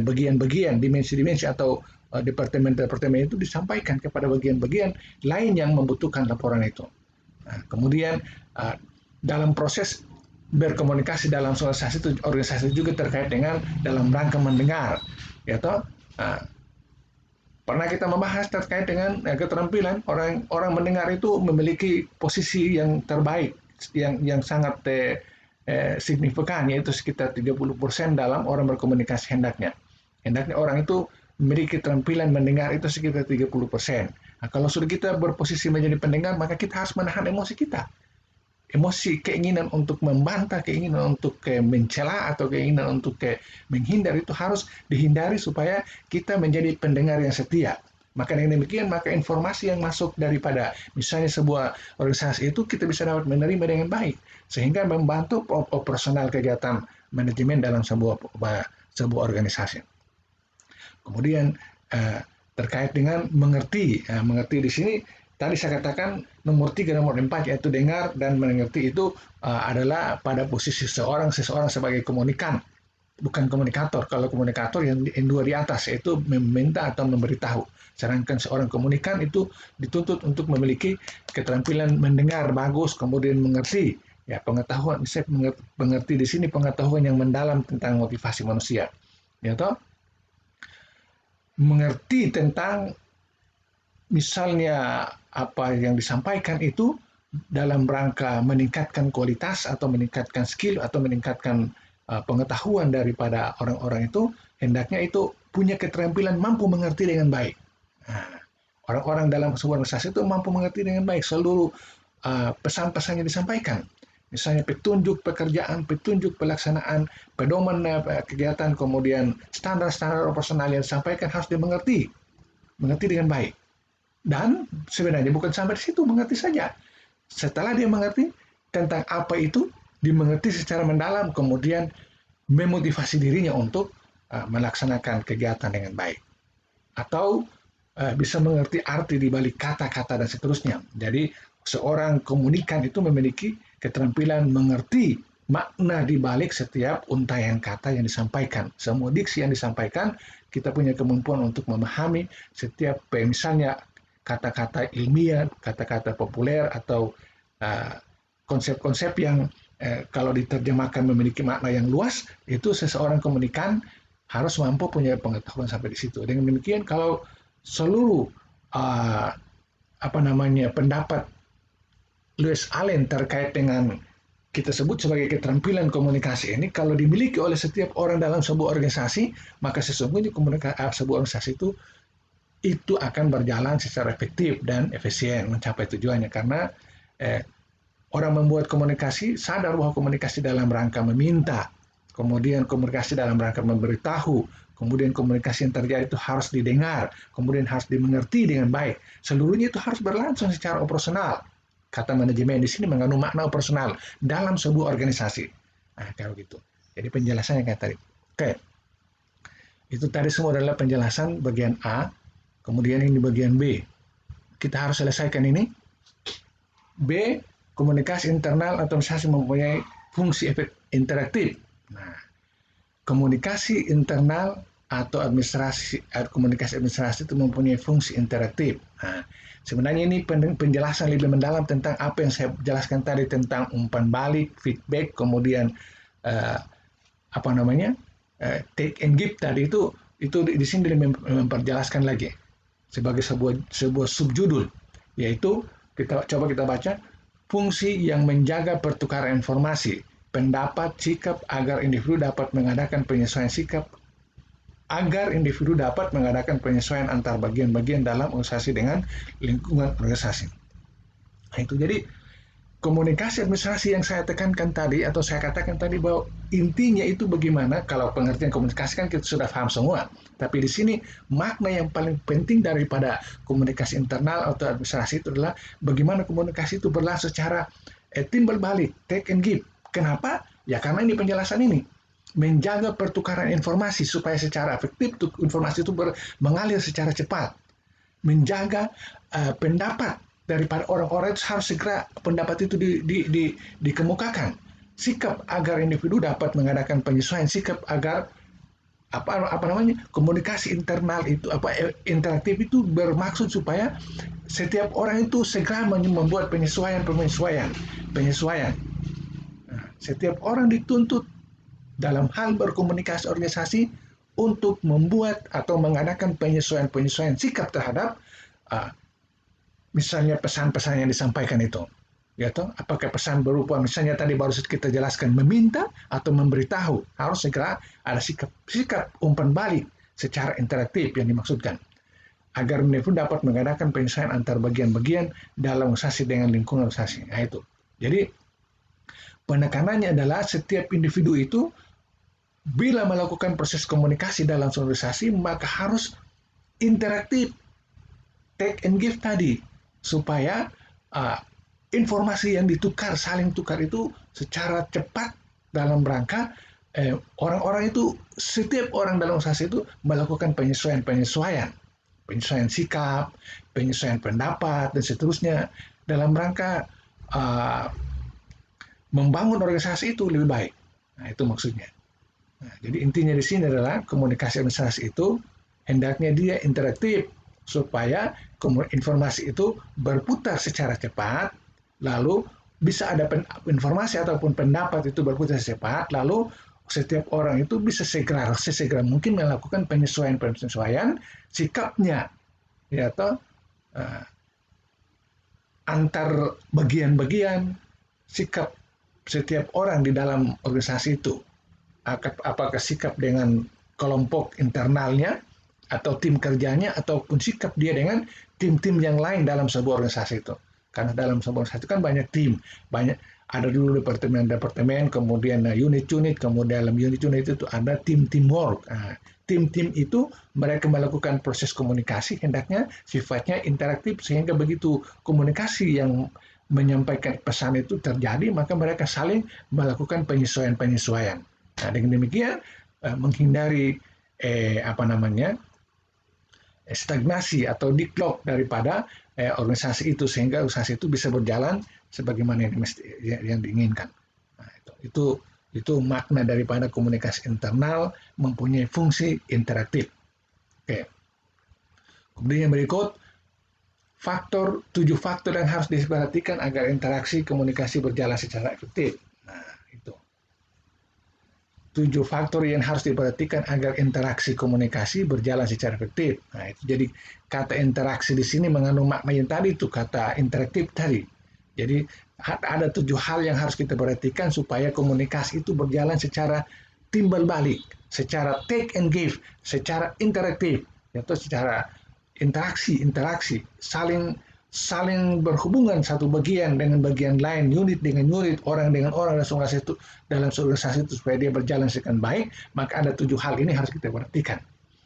bagian-bagian, dimensi-dimensi atau departemen-departemen itu disampaikan kepada bagian-bagian lain yang membutuhkan laporan itu. Nah, kemudian dalam proses berkomunikasi dalam organisasi juga terkait dengan dalam rangka mendengar, pernah kita membahas terkait dengan keterampilan orang mendengar itu memiliki posisi yang terbaik, yang sangat signifikan, yaitu sekitar 30% dalam orang berkomunikasi hendaknya orang itu memiliki keterampilan mendengar itu sekitar 30%. Nah, kalau sudah kita berposisi menjadi pendengar, maka kita harus menahan emosi kita. Emosi, keinginan untuk membantah, keinginan untuk mencela, atau keinginan untuk menghindar itu harus dihindari supaya kita menjadi pendengar yang setia. Maka dengan demikian, maka informasi yang masuk daripada misalnya sebuah organisasi itu kita bisa dapat menerima dengan baik, sehingga membantu operasional kegiatan manajemen dalam sebuah organisasi. Kemudian terkait dengan mengerti. Mengerti di sini tadi saya katakan nomor 3 nomor 4 yaitu dengar dan mengerti itu adalah pada posisi seseorang sebagai komunikan, bukan komunikator. Kalau komunikator yang dua di atas yaitu meminta atau memberitahu. Sedangkan seorang komunikan itu dituntut untuk memiliki keterampilan mendengar bagus, kemudian mengerti. Ya, pengetahuan, saya mengerti di sini pengetahuan yang mendalam tentang motivasi manusia. Ya toh? Mengerti tentang misalnya apa yang disampaikan itu dalam rangka meningkatkan kualitas atau meningkatkan skill atau meningkatkan pengetahuan daripada orang-orang itu, hendaknya itu punya keterampilan mampu mengerti dengan baik. Nah, orang-orang dalam sebuah organisasi itu mampu mengerti dengan baik seluruh pesan-pesan yang disampaikan. Misalnya petunjuk pekerjaan, petunjuk pelaksanaan, pedoman kegiatan, kemudian standar-standar operasional yang disampaikan harus dimengerti, mengerti dengan baik. Dan sebenarnya bukan sampai di situ mengerti saja. Setelah dia mengerti tentang apa itu, dimengerti secara mendalam, kemudian memotivasi dirinya untuk melaksanakan kegiatan dengan baik. Atau bisa mengerti arti di balik kata-kata dan seterusnya. Jadi seorang komunikan itu memiliki keterampilan mengerti makna di balik setiap untaian kata yang disampaikan. Semua diksi yang disampaikan, kita punya kemampuan untuk memahami setiap misalnya kata-kata ilmiah, kata-kata populer, atau konsep-konsep yang kalau diterjemahkan memiliki makna yang luas, itu seseorang komunikan harus mampu punya pengetahuan sampai di situ. Dengan demikian, kalau seluruh pendapat Lewis Allen terkait dengan kita sebut sebagai keterampilan komunikasi ini, kalau dimiliki oleh setiap orang dalam sebuah organisasi, maka sesungguhnya sebuah organisasi itu akan berjalan secara efektif dan efisien mencapai tujuannya, karena orang membuat komunikasi sadar bahwa komunikasi dalam rangka meminta, kemudian komunikasi dalam rangka memberitahu, kemudian komunikasi yang terjadi itu harus didengar, kemudian harus dimengerti dengan baik. Seluruhnya itu harus berlangsung secara operasional. Kata manajemen di sini mengandung makna operasional dalam sebuah organisasi. Nah, kalau gitu. Jadi penjelasannya kayak tadi. Oke. Itu tadi semua adalah penjelasan bagian A, kemudian ini bagian B. Kita harus selesaikan ini. B, komunikasi internal atau organisasi mempunyai fungsi efek interaktif. Nah, komunikasi internal atau komunikasi administrasi itu mempunyai fungsi interaktif. Nah, sebenarnya ini penjelasan lebih mendalam tentang apa yang saya jelaskan tadi tentang umpan balik, feedback, kemudian take and give tadi itu di sini memperjelaskan lagi sebagai sebuah subjudul, yaitu kita baca fungsi yang menjaga pertukaran informasi, pendapat, sikap agar individu dapat mengadakan penyesuaian sikap antar bagian-bagian dalam organisasi dengan lingkungan organisasi. Nah, itu jadi komunikasi administrasi yang saya tekankan tadi atau saya katakan tadi bahwa intinya itu bagaimana, kalau pengertian komunikasi kan kita sudah paham semua, tapi di sini makna yang paling penting daripada komunikasi internal atau administrasi itu adalah bagaimana komunikasi itu berlangsung secara timbal balik, take and give. Kenapa? Ya karena ini penjelasan ini. Menjaga pertukaran informasi supaya secara efektif informasi itu mengalir secara cepat. Menjaga pendapat daripada orang-orang itu harus segera pendapat itu dikemukakan. Sikap agar individu dapat mengadakan penyesuaian sikap agar komunikasi internal itu interaktif itu bermaksud supaya setiap orang itu segera membuat penyesuaian. Nah, setiap orang dituntut dalam hal berkomunikasi organisasi untuk membuat atau mengadakan penyesuaian sikap terhadap misalnya pesan-pesan yang disampaikan itu. Ya toh, apakah pesan berupa misalnya tadi baru kita jelaskan meminta atau memberitahu, harus segera ada sikap umpan balik secara interaktif yang dimaksudkan agar individu dapat mengadakan penyesuaian antar bagian-bagian dalam organisasi dengan lingkungan organisasi. Nah, itu. Jadi penekanannya adalah setiap individu itu bila melakukan proses komunikasi dalam organisasi maka harus interaktif, take and give tadi, supaya informasi yang saling tukar itu secara cepat dalam rangka orang-orang itu, setiap orang dalam organisasi itu melakukan penyesuaian sikap, penyesuaian pendapat, dan seterusnya dalam rangka membangun organisasi itu lebih baik. Nah, itu maksudnya. Nah, jadi intinya di sini adalah komunikasi administrasi itu hendaknya dia interaktif supaya informasi itu berputar secara cepat, lalu bisa ada informasi ataupun pendapat itu berputar cepat, lalu setiap orang itu bisa sesegera mungkin melakukan penyesuaian sikapnya, ya toh, antar bagian-bagian sikap setiap orang di dalam organisasi itu, apakah sikap dengan kelompok internalnya atau tim kerjanya ataupun sikap dia dengan tim-tim yang lain dalam sebuah organisasi itu. Karena dalam sebuah organisasi itu kan banyak tim, ada dulu departemen-departemen, kemudian unit-unit, kemudian dalam unit-unit itu ada tim-tim work. Tim-tim itu mereka melakukan proses komunikasi, hendaknya sifatnya interaktif, sehingga begitu komunikasi yang menyampaikan pesan itu terjadi, maka mereka saling melakukan penyesuaian-penyesuaian. Nah, dengan demikian menghindari stagnasi atau deadlock daripada organisasi itu, sehingga organisasi itu bisa berjalan sebagaimana yang diinginkan. Nah, itu makna daripada komunikasi internal mempunyai fungsi interaktif. Oke. Kemudian yang berikut, 7 faktor yang harus diperhatikan agar interaksi komunikasi berjalan secara efektif. Nah, itu 7 faktor yang harus diperhatikan agar interaksi komunikasi berjalan secara efektif. Nah, itu jadi kata interaksi di sini mengandung makna yang tadi itu, kata interaktif tadi. Jadi ada 7 hal yang harus kita perhatikan supaya komunikasi itu berjalan secara timbal balik, secara take and give, secara interaktif, yaitu secara interaksi, saling berhubungan satu bagian dengan bagian lain, unit dengan unit, orang dengan orang, dalam organisasi itu supaya dia berjalan dengan baik. Maka ada 7 hal ini harus kita perhatikan.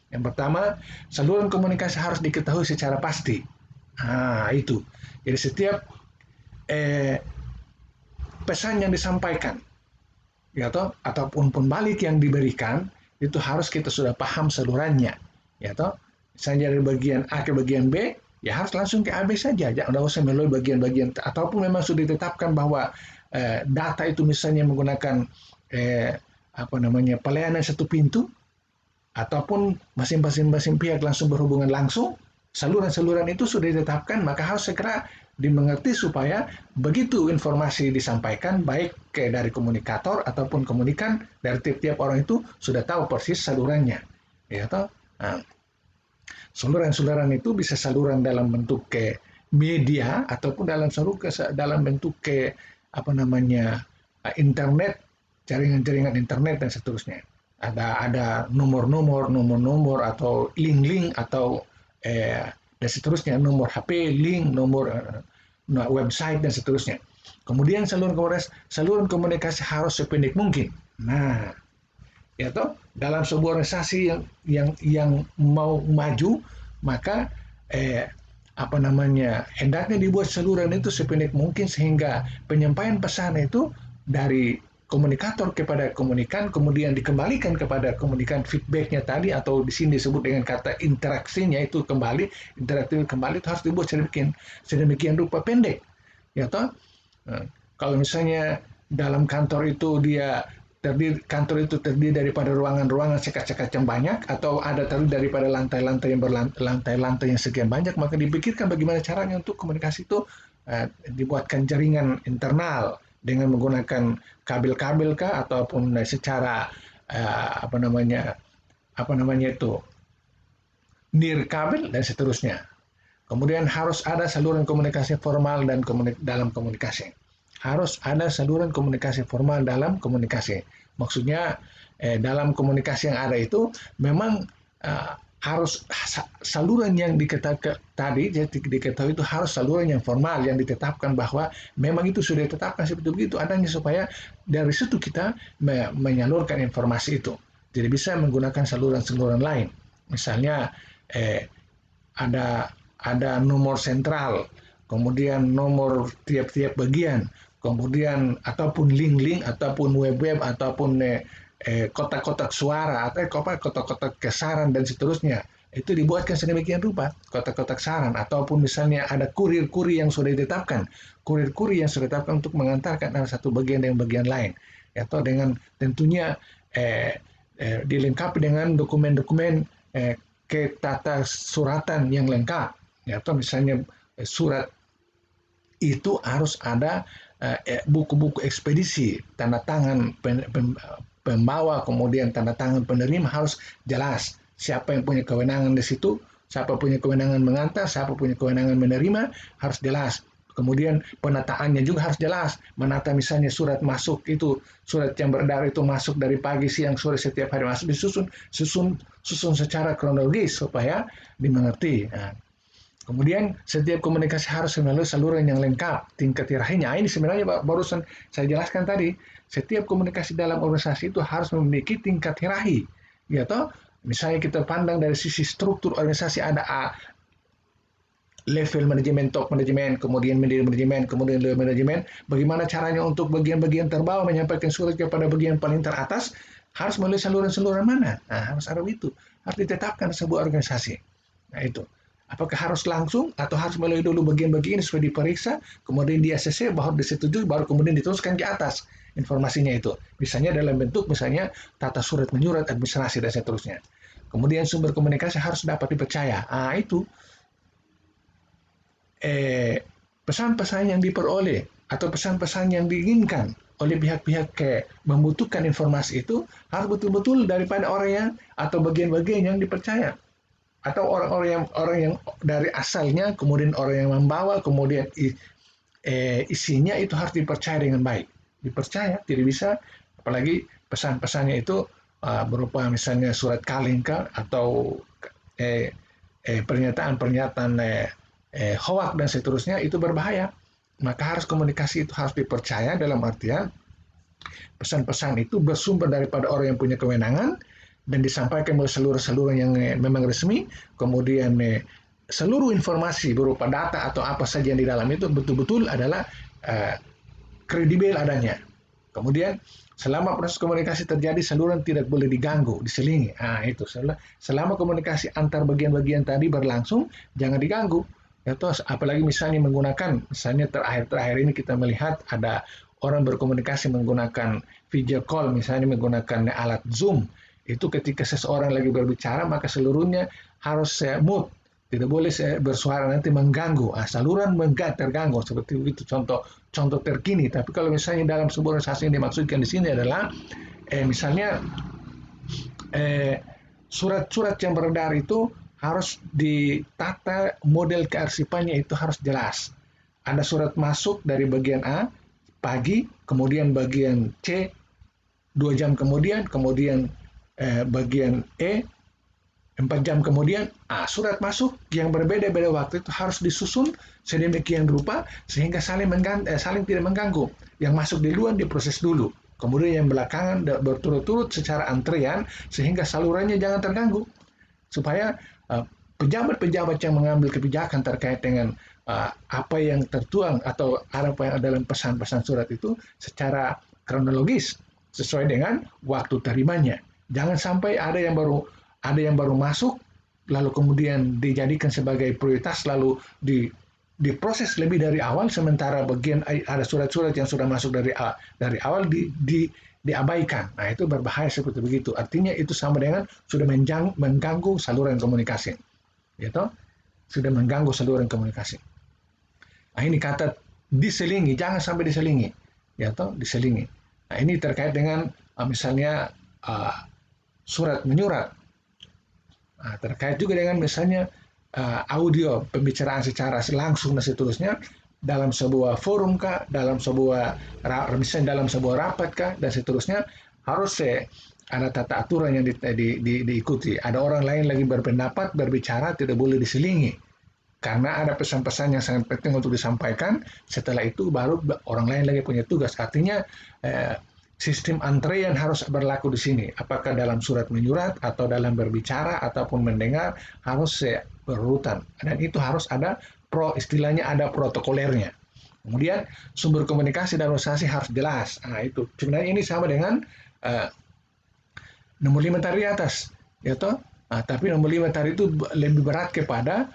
Yang pertama, saluran komunikasi harus diketahui secara pasti. Nah, itu. Jadi setiap pesan yang disampaikan, ya toh, ataupun pembalik yang diberikan, itu harus kita sudah paham salurannya, ya toh. Misalnya dari bagian A ke bagian B, ya harus langsung ke AB saja, jangan usah melalui bagian-bagian. Ataupun memang sudah ditetapkan bahwa data itu misalnya menggunakan pelayanan satu pintu, ataupun masing-masing pihak langsung berhubungan langsung, saluran-saluran itu sudah ditetapkan, maka harus segera dimengerti supaya begitu informasi disampaikan, baik dari komunikator ataupun komunikan, dari tiap-tiap orang itu sudah tahu persis salurannya, ya toh. Nah, saluran-saluran itu bisa saluran dalam bentuk media ataupun dalam bentuk internet, jaringan-jaringan internet dan seterusnya. Ada nomor atau link atau dan seterusnya, nomor HP, link, nomor website dan seterusnya. Kemudian saluran komunikasi harus sependek mungkin. Nah, ya toh, dalam sebuah organisasi yang mau maju, maka hendaknya dibuat saluran itu sependek mungkin sehingga penyampaian pesan itu dari komunikator kepada komunikan, kemudian dikembalikan kepada komunikan, feedbacknya tadi, atau di sini disebut dengan kata interaksinya itu interaktif kembali, itu harus dibuat sedemikian rupa pendek, ya toh. Kalau misalnya dalam kantor itu kantor itu terdiri daripada ruangan-ruangan sekat-sekat yang banyak, atau ada terdiri daripada lantai-lantai yang sekian banyak, maka dipikirkan bagaimana caranya untuk komunikasi itu dibuatkan jaringan internal dengan menggunakan kabel-kabel kah, ataupun secara nirkabel dan seterusnya. Kemudian harus ada saluran komunikasi formal dan dalam komunikasi. Harus ada saluran komunikasi formal dalam komunikasi. Maksudnya dalam komunikasi yang ada itu memang harus saluran yang diketahui itu harus saluran yang formal, yang ditetapkan bahwa memang itu sudah ditetapkan seperti itu adanya, supaya dari situ kita menyalurkan informasi itu. Jadi bisa menggunakan saluran-saluran lain. Misalnya ada nomor sentral, kemudian nomor tiap-tiap bagian, kemudian ataupun link-link, ataupun web-web, ataupun kotak-kotak suara, atau kotak-kotak saran dan seterusnya. Itu dibuatkan sedemikian rupa, kotak-kotak saran, ataupun misalnya ada kurir-kurir yang sudah ditetapkan, untuk mengantarkan dari satu bagian dengan bagian lain, atau dengan tentunya dilengkapi dengan dokumen-dokumen ketata suratan yang lengkap, atau misalnya surat itu harus ada buku-buku ekspedisi, tanda tangan pembawa, kemudian tanda tangan penerima harus jelas. Siapa yang punya kewenangan di situ, siapa punya kewenangan mengantar, siapa punya kewenangan menerima, harus jelas. Kemudian penataannya juga harus jelas. Menata misalnya surat masuk itu, surat yang beredar itu masuk dari pagi, siang, sore, setiap hari masuk, disusun secara kronologis supaya dimengerti. Nah, Kemudian setiap komunikasi harus melalui saluran yang lengkap, tingkat hierarkinya. Ini sebenarnya barusan saya jelaskan tadi. Setiap komunikasi dalam organisasi itu harus memiliki tingkat hierarki. Ya toh, misalnya kita pandang dari sisi struktur organisasi ada level manajemen, top manajemen, kemudian middle manajemen, kemudian lower manajemen. Bagaimana caranya untuk bagian-bagian terbawah menyampaikan surat kepada bagian paling teratas? Harus melalui saluran-saluran mana? Nah, harus ada itu. Harus ditetapkan sebuah organisasi. Nah, itu. Apakah harus langsung atau harus melalui dulu bagian-bagian supaya diperiksa, kemudian di ACC, baru disetujui, baru kemudian diteruskan ke atas informasinya itu. Misalnya dalam bentuk misalnya tata surat menyurat, administrasi, dan seterusnya. Kemudian sumber komunikasi harus dapat dipercaya. Ah, itu pesan-pesan yang diperoleh atau pesan-pesan yang diinginkan oleh pihak-pihak membutuhkan informasi itu harus betul-betul daripada orang yang atau bagian-bagian yang dipercaya atau orang yang dari asalnya, kemudian orang yang membawa, kemudian isinya itu harus dipercaya dengan baik. Dipercaya, tidak bisa, apalagi pesan-pesannya itu berupa misalnya surat kaleng atau pernyataan-pernyataan hoak dan seterusnya, itu berbahaya. Maka harus komunikasi itu harus dipercaya dalam artian pesan-pesan itu bersumber daripada orang yang punya kewenangan dan disampaikan melalui seluruh saluran yang memang resmi, kemudian seluruh informasi berupa data atau apa saja yang di dalam itu betul-betul adalah kredibel adanya. Kemudian selama proses komunikasi terjadi, saluran tidak boleh diganggu, diselingi. Nah, itu selama komunikasi antar bagian-bagian tadi berlangsung, jangan diganggu. Ya, terus apalagi misalnya misalnya terakhir ini kita melihat ada orang berkomunikasi menggunakan video call, misalnya menggunakan alat Zoom. Itu ketika seseorang lagi berbicara, maka seluruhnya harus mute. Tidak boleh bersuara, nanti mengganggu. Saluran terganggu, seperti itu contoh terkini. Tapi kalau misalnya dalam sebuah organisasi yang dimaksudkan di sini adalah misalnya surat-surat yang beredar itu harus ditata, model kearsipannya itu harus jelas. Ada surat masuk dari bagian A pagi, kemudian bagian C 2 jam kemudian bagian E 4 jam kemudian. Surat masuk yang berbeda-beda waktu itu harus disusun sedemikian rupa sehingga saling tidak mengganggu. Yang masuk duluan diproses dulu, kemudian yang belakangan berturut-turut secara antrean sehingga salurannya jangan terganggu, supaya pejabat-pejabat yang mengambil kebijakan terkait dengan apa yang tertuang atau apa yang ada dalam pesan-pesan surat itu secara kronologis sesuai dengan waktu terimanya. Jangan sampai ada yang baru masuk lalu kemudian dijadikan sebagai prioritas lalu diproses lebih dari awal, sementara bagian ada surat-surat yang sudah masuk dari awal diabaikan. Nah, itu berbahaya seperti begitu. Artinya itu sama dengan sudah mengganggu saluran komunikasi. Gitu? Sudah mengganggu saluran komunikasi. Nah, ini kata diselingi, jangan sampai diselingi. Ya toh, diselingi. Nah, ini terkait dengan misalnya surat menyurat. Nah, terkait juga dengan misalnya audio pembicaraan secara langsung dan seterusnya dalam sebuah forum kah, misalnya dalam sebuah rapat kah, dan seterusnya harus ada tata aturan yang diikuti. Ada orang lain lagi berpendapat, berbicara, tidak boleh diselingi. Karena ada pesan-pesan yang sangat penting untuk disampaikan, setelah itu baru orang lain lagi punya tugas. Artinya sistem antrean harus berlaku di sini. Apakah dalam surat menyurat atau dalam berbicara ataupun mendengar harus berurutan. Dan itu harus ada istilahnya ada protokolernya. Kemudian sumber komunikasi dan organisasi harus jelas. Nah, itu sebenarnya ini sama dengan nomor 5 tadi di atas, ya toh. Tapi nomor 5 tadi itu lebih berat kepada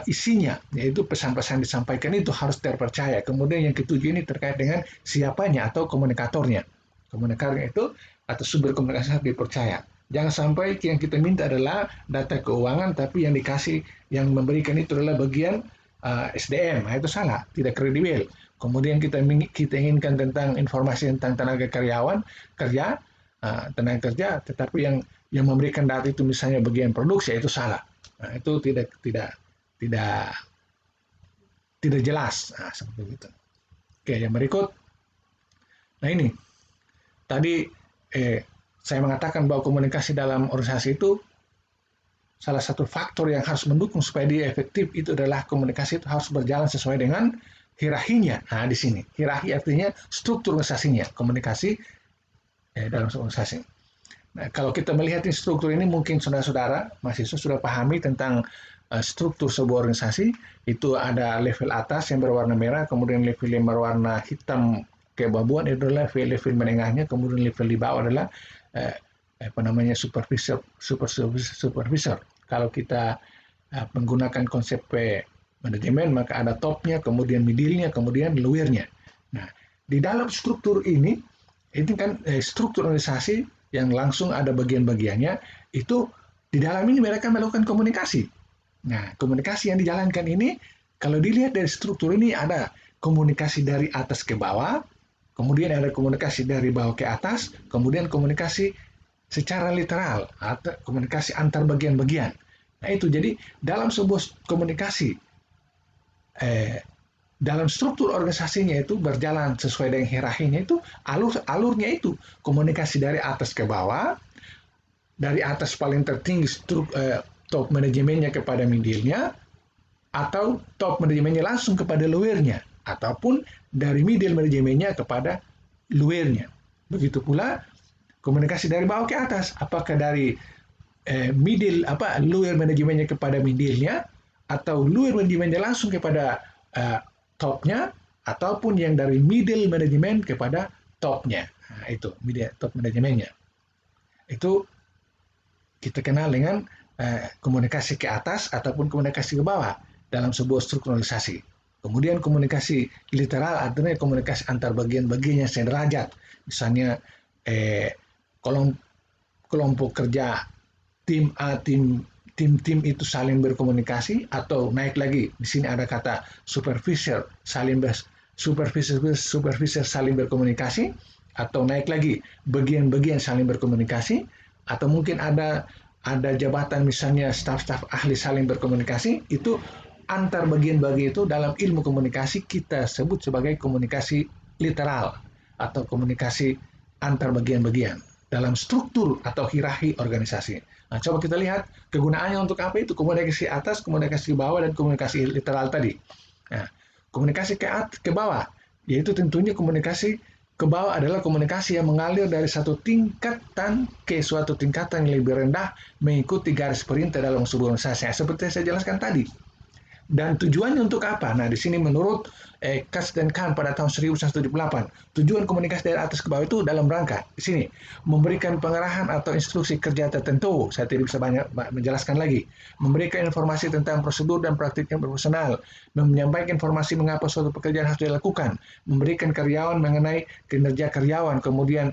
isinya, yaitu pesan-pesan disampaikan itu harus terpercaya. Kemudian yang ketujuh ini terkait dengan siapanya atau komunikatornya. Komunikatornya itu atau sumber komunikasi harus dipercaya. Jangan sampai yang kita minta adalah data keuangan, tapi yang memberikan itu adalah bagian SDM. Nah, itu salah, tidak kredibel. Kemudian kita inginkan tentang informasi tentang tenaga kerja, tetapi yang memberikan data itu misalnya bagian produksi, itu salah. Nah, itu tidak jelas. Nah, seperti itu. Oke, yang berikut. Nah, ini tadi saya mengatakan bahwa komunikasi dalam organisasi itu salah satu faktor yang harus mendukung supaya dia efektif itu adalah komunikasi itu harus berjalan sesuai dengan hierarkinya. Nah, di sini hierarki artinya struktur organisasinya, komunikasi dalam organisasi. Nah, kalau kita melihat struktur ini, mungkin saudara-saudara mahasiswa sudah pahami tentang struktur sebuah organisasi. Itu ada level atas yang berwarna merah, kemudian level yang berwarna hitam keabu-abuan itu adalah level menengahnya, kemudian level di bawah adalah supervisor. Kalau kita menggunakan konsep manajemen, maka ada topnya, kemudian middle-nya, kemudian lower-nya. Nah, di dalam struktur ini kan struktur organisasi yang langsung ada bagian-bagiannya, itu di dalam ini mereka melakukan komunikasi. Nah, komunikasi yang dijalankan ini, kalau dilihat dari struktur ini ada komunikasi dari atas ke bawah, kemudian ada komunikasi dari bawah ke atas, kemudian komunikasi secara literal, atau komunikasi antar bagian-bagian. Nah itu, jadi dalam sebuah komunikasi, dalam struktur organisasinya itu berjalan sesuai dengan hierarkinya itu, alurnya itu komunikasi dari atas ke bawah, dari atas paling tertinggi top manajemennya kepada middle-nya, atau top manajemennya langsung kepada lower-nya, ataupun dari middle manajemennya kepada lower-nya. Begitu pula komunikasi dari bawah ke atas, apakah dari lower manajemennya kepada middle-nya, atau lower manajemennya langsung kepada top-nya, ataupun yang dari middle manajemen kepada top-nya. Nah, itu top manajemennya. Itu kita kenal dengan komunikasi ke atas ataupun komunikasi ke bawah dalam sebuah struktur organisasi. Kemudian komunikasi literal artinya komunikasi antar bagian-bagiannya sederajat. Misalnya kelompok kerja tim A, tim itu saling berkomunikasi, atau naik lagi di sini ada kata supervisor saling berkomunikasi, atau naik lagi bagian-bagian saling berkomunikasi, atau mungkin ada jabatan misalnya staf-staf ahli saling berkomunikasi. Itu antar bagian-bagian itu dalam ilmu komunikasi kita sebut sebagai komunikasi literal atau komunikasi antar bagian-bagian dalam struktur atau hierarki organisasi. Nah, coba kita lihat kegunaannya untuk apa itu, komunikasi atas, komunikasi ke bawah, dan komunikasi literal tadi. Nah, komunikasi ke bawah, yaitu tentunya komunikasi ke bawah adalah komunikasi yang mengalir dari satu tingkatan ke suatu tingkatan yang lebih rendah mengikuti garis perintah dalam sebuah organisasi. Seperti saya jelaskan tadi. Dan tujuannya untuk apa? Nah, di sini menurut Katz dan Kahn pada tahun 1978, tujuan komunikasi dari atas ke bawah itu dalam rangka di sini memberikan pengarahan atau instruksi kerja tertentu. Saya tidak bisa banyak menjelaskan lagi. Memberikan informasi tentang prosedur dan praktik yang profesional, menyampaikan informasi mengapa suatu pekerjaan harus dilakukan, memberikan karyawan mengenai kinerja karyawan, kemudian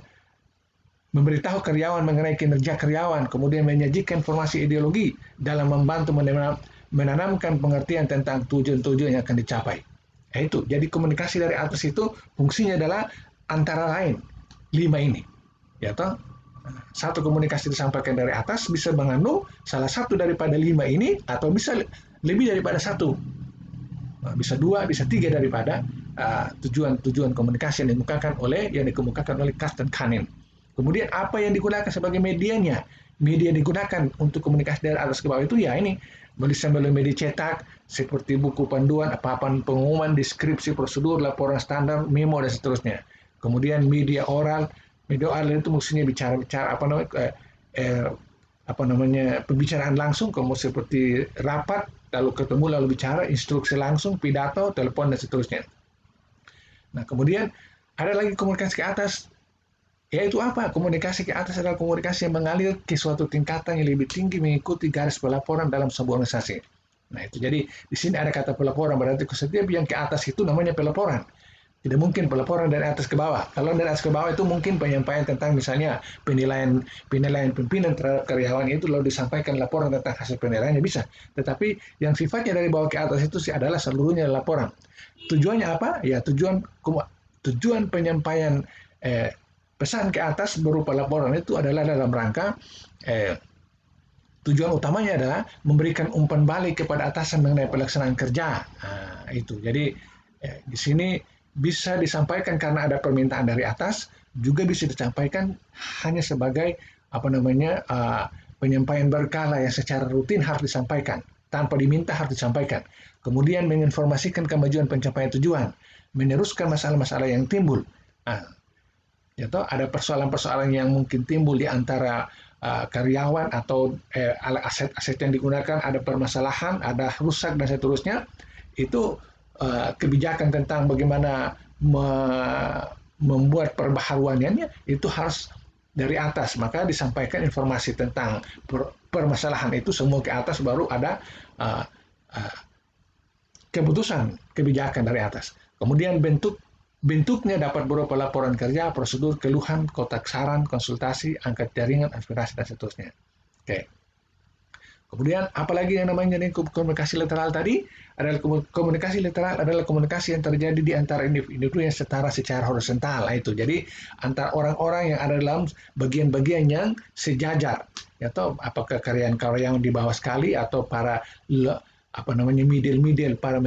memberitahu karyawan mengenai kinerja karyawan, kemudian menyajikan informasi ideologi dalam membantu menanamkan pengertian tentang tujuan-tujuan yang akan dicapai. Itu, jadi komunikasi dari atas itu fungsinya adalah antara lain 5 ini. Ya toh? Satu komunikasi disampaikan dari atas bisa mengandung salah satu daripada 5 ini, atau bisa lebih daripada satu. Bisa 2, bisa 3 daripada tujuan-tujuan komunikasi yang dikemukakan oleh Katz dan Kahn. Kemudian apa yang digunakan sebagai medianya? Media yang digunakan untuk komunikasi dari atas ke bawah itu ya ini, bisa melalui media cetak seperti buku panduan, papan pengumuman, deskripsi prosedur, laporan standar, memo, dan seterusnya. Kemudian media oral itu maksudnya bicara pembicaraan langsung, kamu seperti rapat, lalu ketemu lalu bicara, instruksi langsung, pidato, telepon, dan seterusnya. Nah, kemudian ada lagi komunikasi ke atas. Yaitu apa? Komunikasi ke atas adalah komunikasi yang mengalir ke suatu tingkatan yang lebih tinggi mengikuti garis pelaporan dalam sebuah organisasi. Nah, itu jadi di sini ada kata pelaporan, berarti setiap yang ke atas itu namanya pelaporan. Tidak mungkin pelaporan dari atas ke bawah. Kalau dari atas ke bawah itu mungkin penyampaian tentang misalnya penilaian pimpinan terhadap karyawan, itu lalu disampaikan laporan tentang hasil penilaiannya bisa. Tetapi yang sifatnya dari bawah ke atas itu adalah seluruhnya laporan. Tujuannya apa? Ya tujuan penyampaian pesan ke atas berupa laporan itu adalah dalam rangka tujuan utamanya adalah memberikan umpan balik kepada atasan mengenai pelaksanaan kerja. Nah, itu. Jadi di sini bisa disampaikan karena ada permintaan dari atas, juga bisa disampaikan hanya sebagai penyampaian berkala yang secara rutin harus disampaikan, tanpa diminta harus disampaikan. Kemudian menginformasikan kemajuan pencapaian tujuan, meneruskan masalah-masalah yang timbul. Nah, ada persoalan-persoalan yang mungkin timbul di antara karyawan atau aset-aset yang digunakan, ada permasalahan, ada rusak dan seterusnya. Itu kebijakan tentang bagaimana membuat perbaharuannya itu harus dari atas, maka disampaikan informasi tentang permasalahan itu semua ke atas, baru ada keputusan kebijakan dari atas. Kemudian bentuknya dapat berupa laporan kerja, prosedur, keluhan, kotak saran, konsultasi, angkat jaringan, aspirasi, dan seterusnya. Oke. Kemudian apalagi yang namanya komunikasi lateral tadi adalah komunikasi lateral adalah komunikasi yang terjadi di antara individu yang setara secara horizontal. Itu jadi antara orang-orang yang ada dalam bagian-bagian yang sejajar, atau apakah karyawan-karyawan di bawah sekali atau para middle para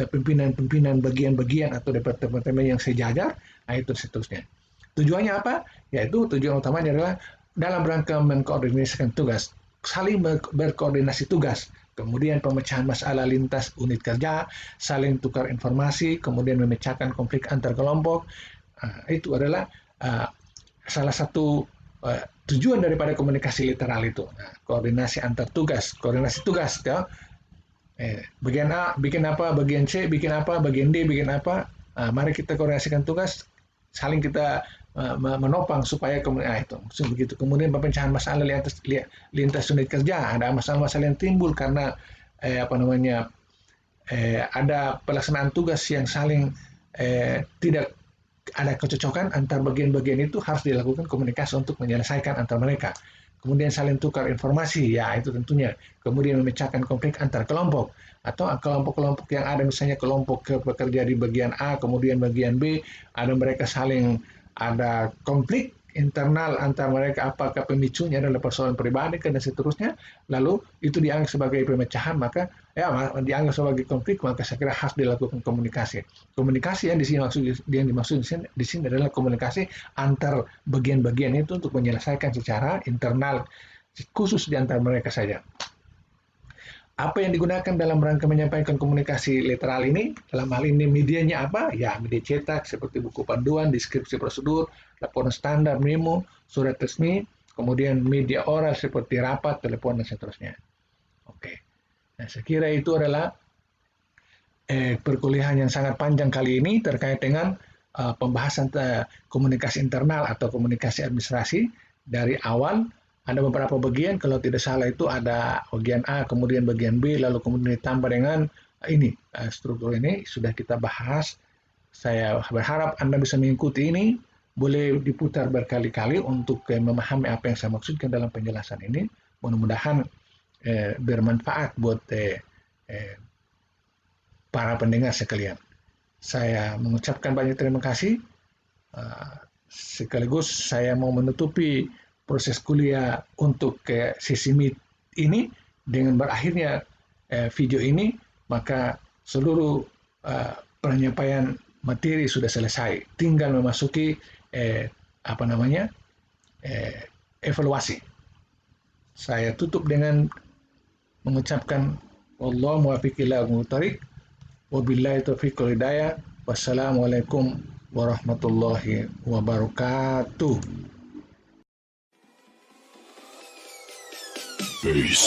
pimpinan bagian-bagian atau departemen yang sejajar. Itu seterusnya. Tujuannya apa? Yaitu tujuan utamanya adalah dalam rangka mengkoordinasikan tugas, saling berkoordinasi tugas, kemudian pemecahan masalah lintas unit kerja, saling tukar informasi, kemudian memecahkan konflik antar kelompok. Itu adalah salah satu tujuan daripada komunikasi literal itu. Koordinasi antar tugas, koordinasi tugas. Ya. Bagian A bikin apa, bagian C bikin apa, bagian D bikin apa. Mari kita koordinasikan tugas, saling kita menopang supaya itu begitu. Kemudian pemecahan masalah lintas unit kerja, ada masalah-masalah yang timbul karena ada pelaksanaan tugas yang saling tidak ada kecocokan antar bagian-bagian, itu harus dilakukan komunikasi untuk menyelesaikan antar mereka. Kemudian saling tukar informasi, ya itu tentunya. Kemudian memecahkan konflik antar kelompok, atau kelompok-kelompok yang ada, misalnya kelompok bekerja di bagian A, kemudian bagian B, ada mereka saling ada konflik internal antar mereka, apakah pemicunya adalah persoalan pribadi dan seterusnya, lalu itu dianggap sebagai pemecahan, maka dianggap sebagai konflik, maka saya kira harus dilakukan komunikasi. Komunikasi yang dimaksud di sini adalah komunikasi antar bagian-bagian itu untuk menyelesaikan secara internal, khusus di antara mereka saja. Apa yang digunakan dalam rangka menyampaikan komunikasi literal ini? Dalam hal ini medianya apa? Ya, media cetak seperti buku panduan, deskripsi prosedur, laporan standar, memo, surat resmi, kemudian media oral seperti rapat, telepon, dan seterusnya. Oke. Nah, saya kira itu adalah perkuliahan yang sangat panjang kali ini terkait dengan pembahasan komunikasi internal atau komunikasi administrasi dari awal. Ada beberapa bagian, kalau tidak salah itu ada bagian A, kemudian bagian B, lalu kemudian ditambah dengan ini, struktur ini sudah kita bahas. Saya berharap Anda bisa mengikuti ini, boleh diputar berkali-kali untuk memahami apa yang saya maksudkan dalam penjelasan ini. Mudah-mudahan bermanfaat buat para pendengar sekalian. Saya mengucapkan banyak terima kasih. Sekaligus saya mau menutupi proses kuliah untuk sesi Meet ini dengan berakhirnya video ini, maka seluruh penyampaian materi sudah selesai. Tinggal memasuki evaluasi. Saya tutup dengan mengucapkan wallahu muwaffiq ila aqwamit thoriq, wabillahi taufiq wal hidayah. Wassalamualaikum warahmatullahi wabarakatuh. Peace.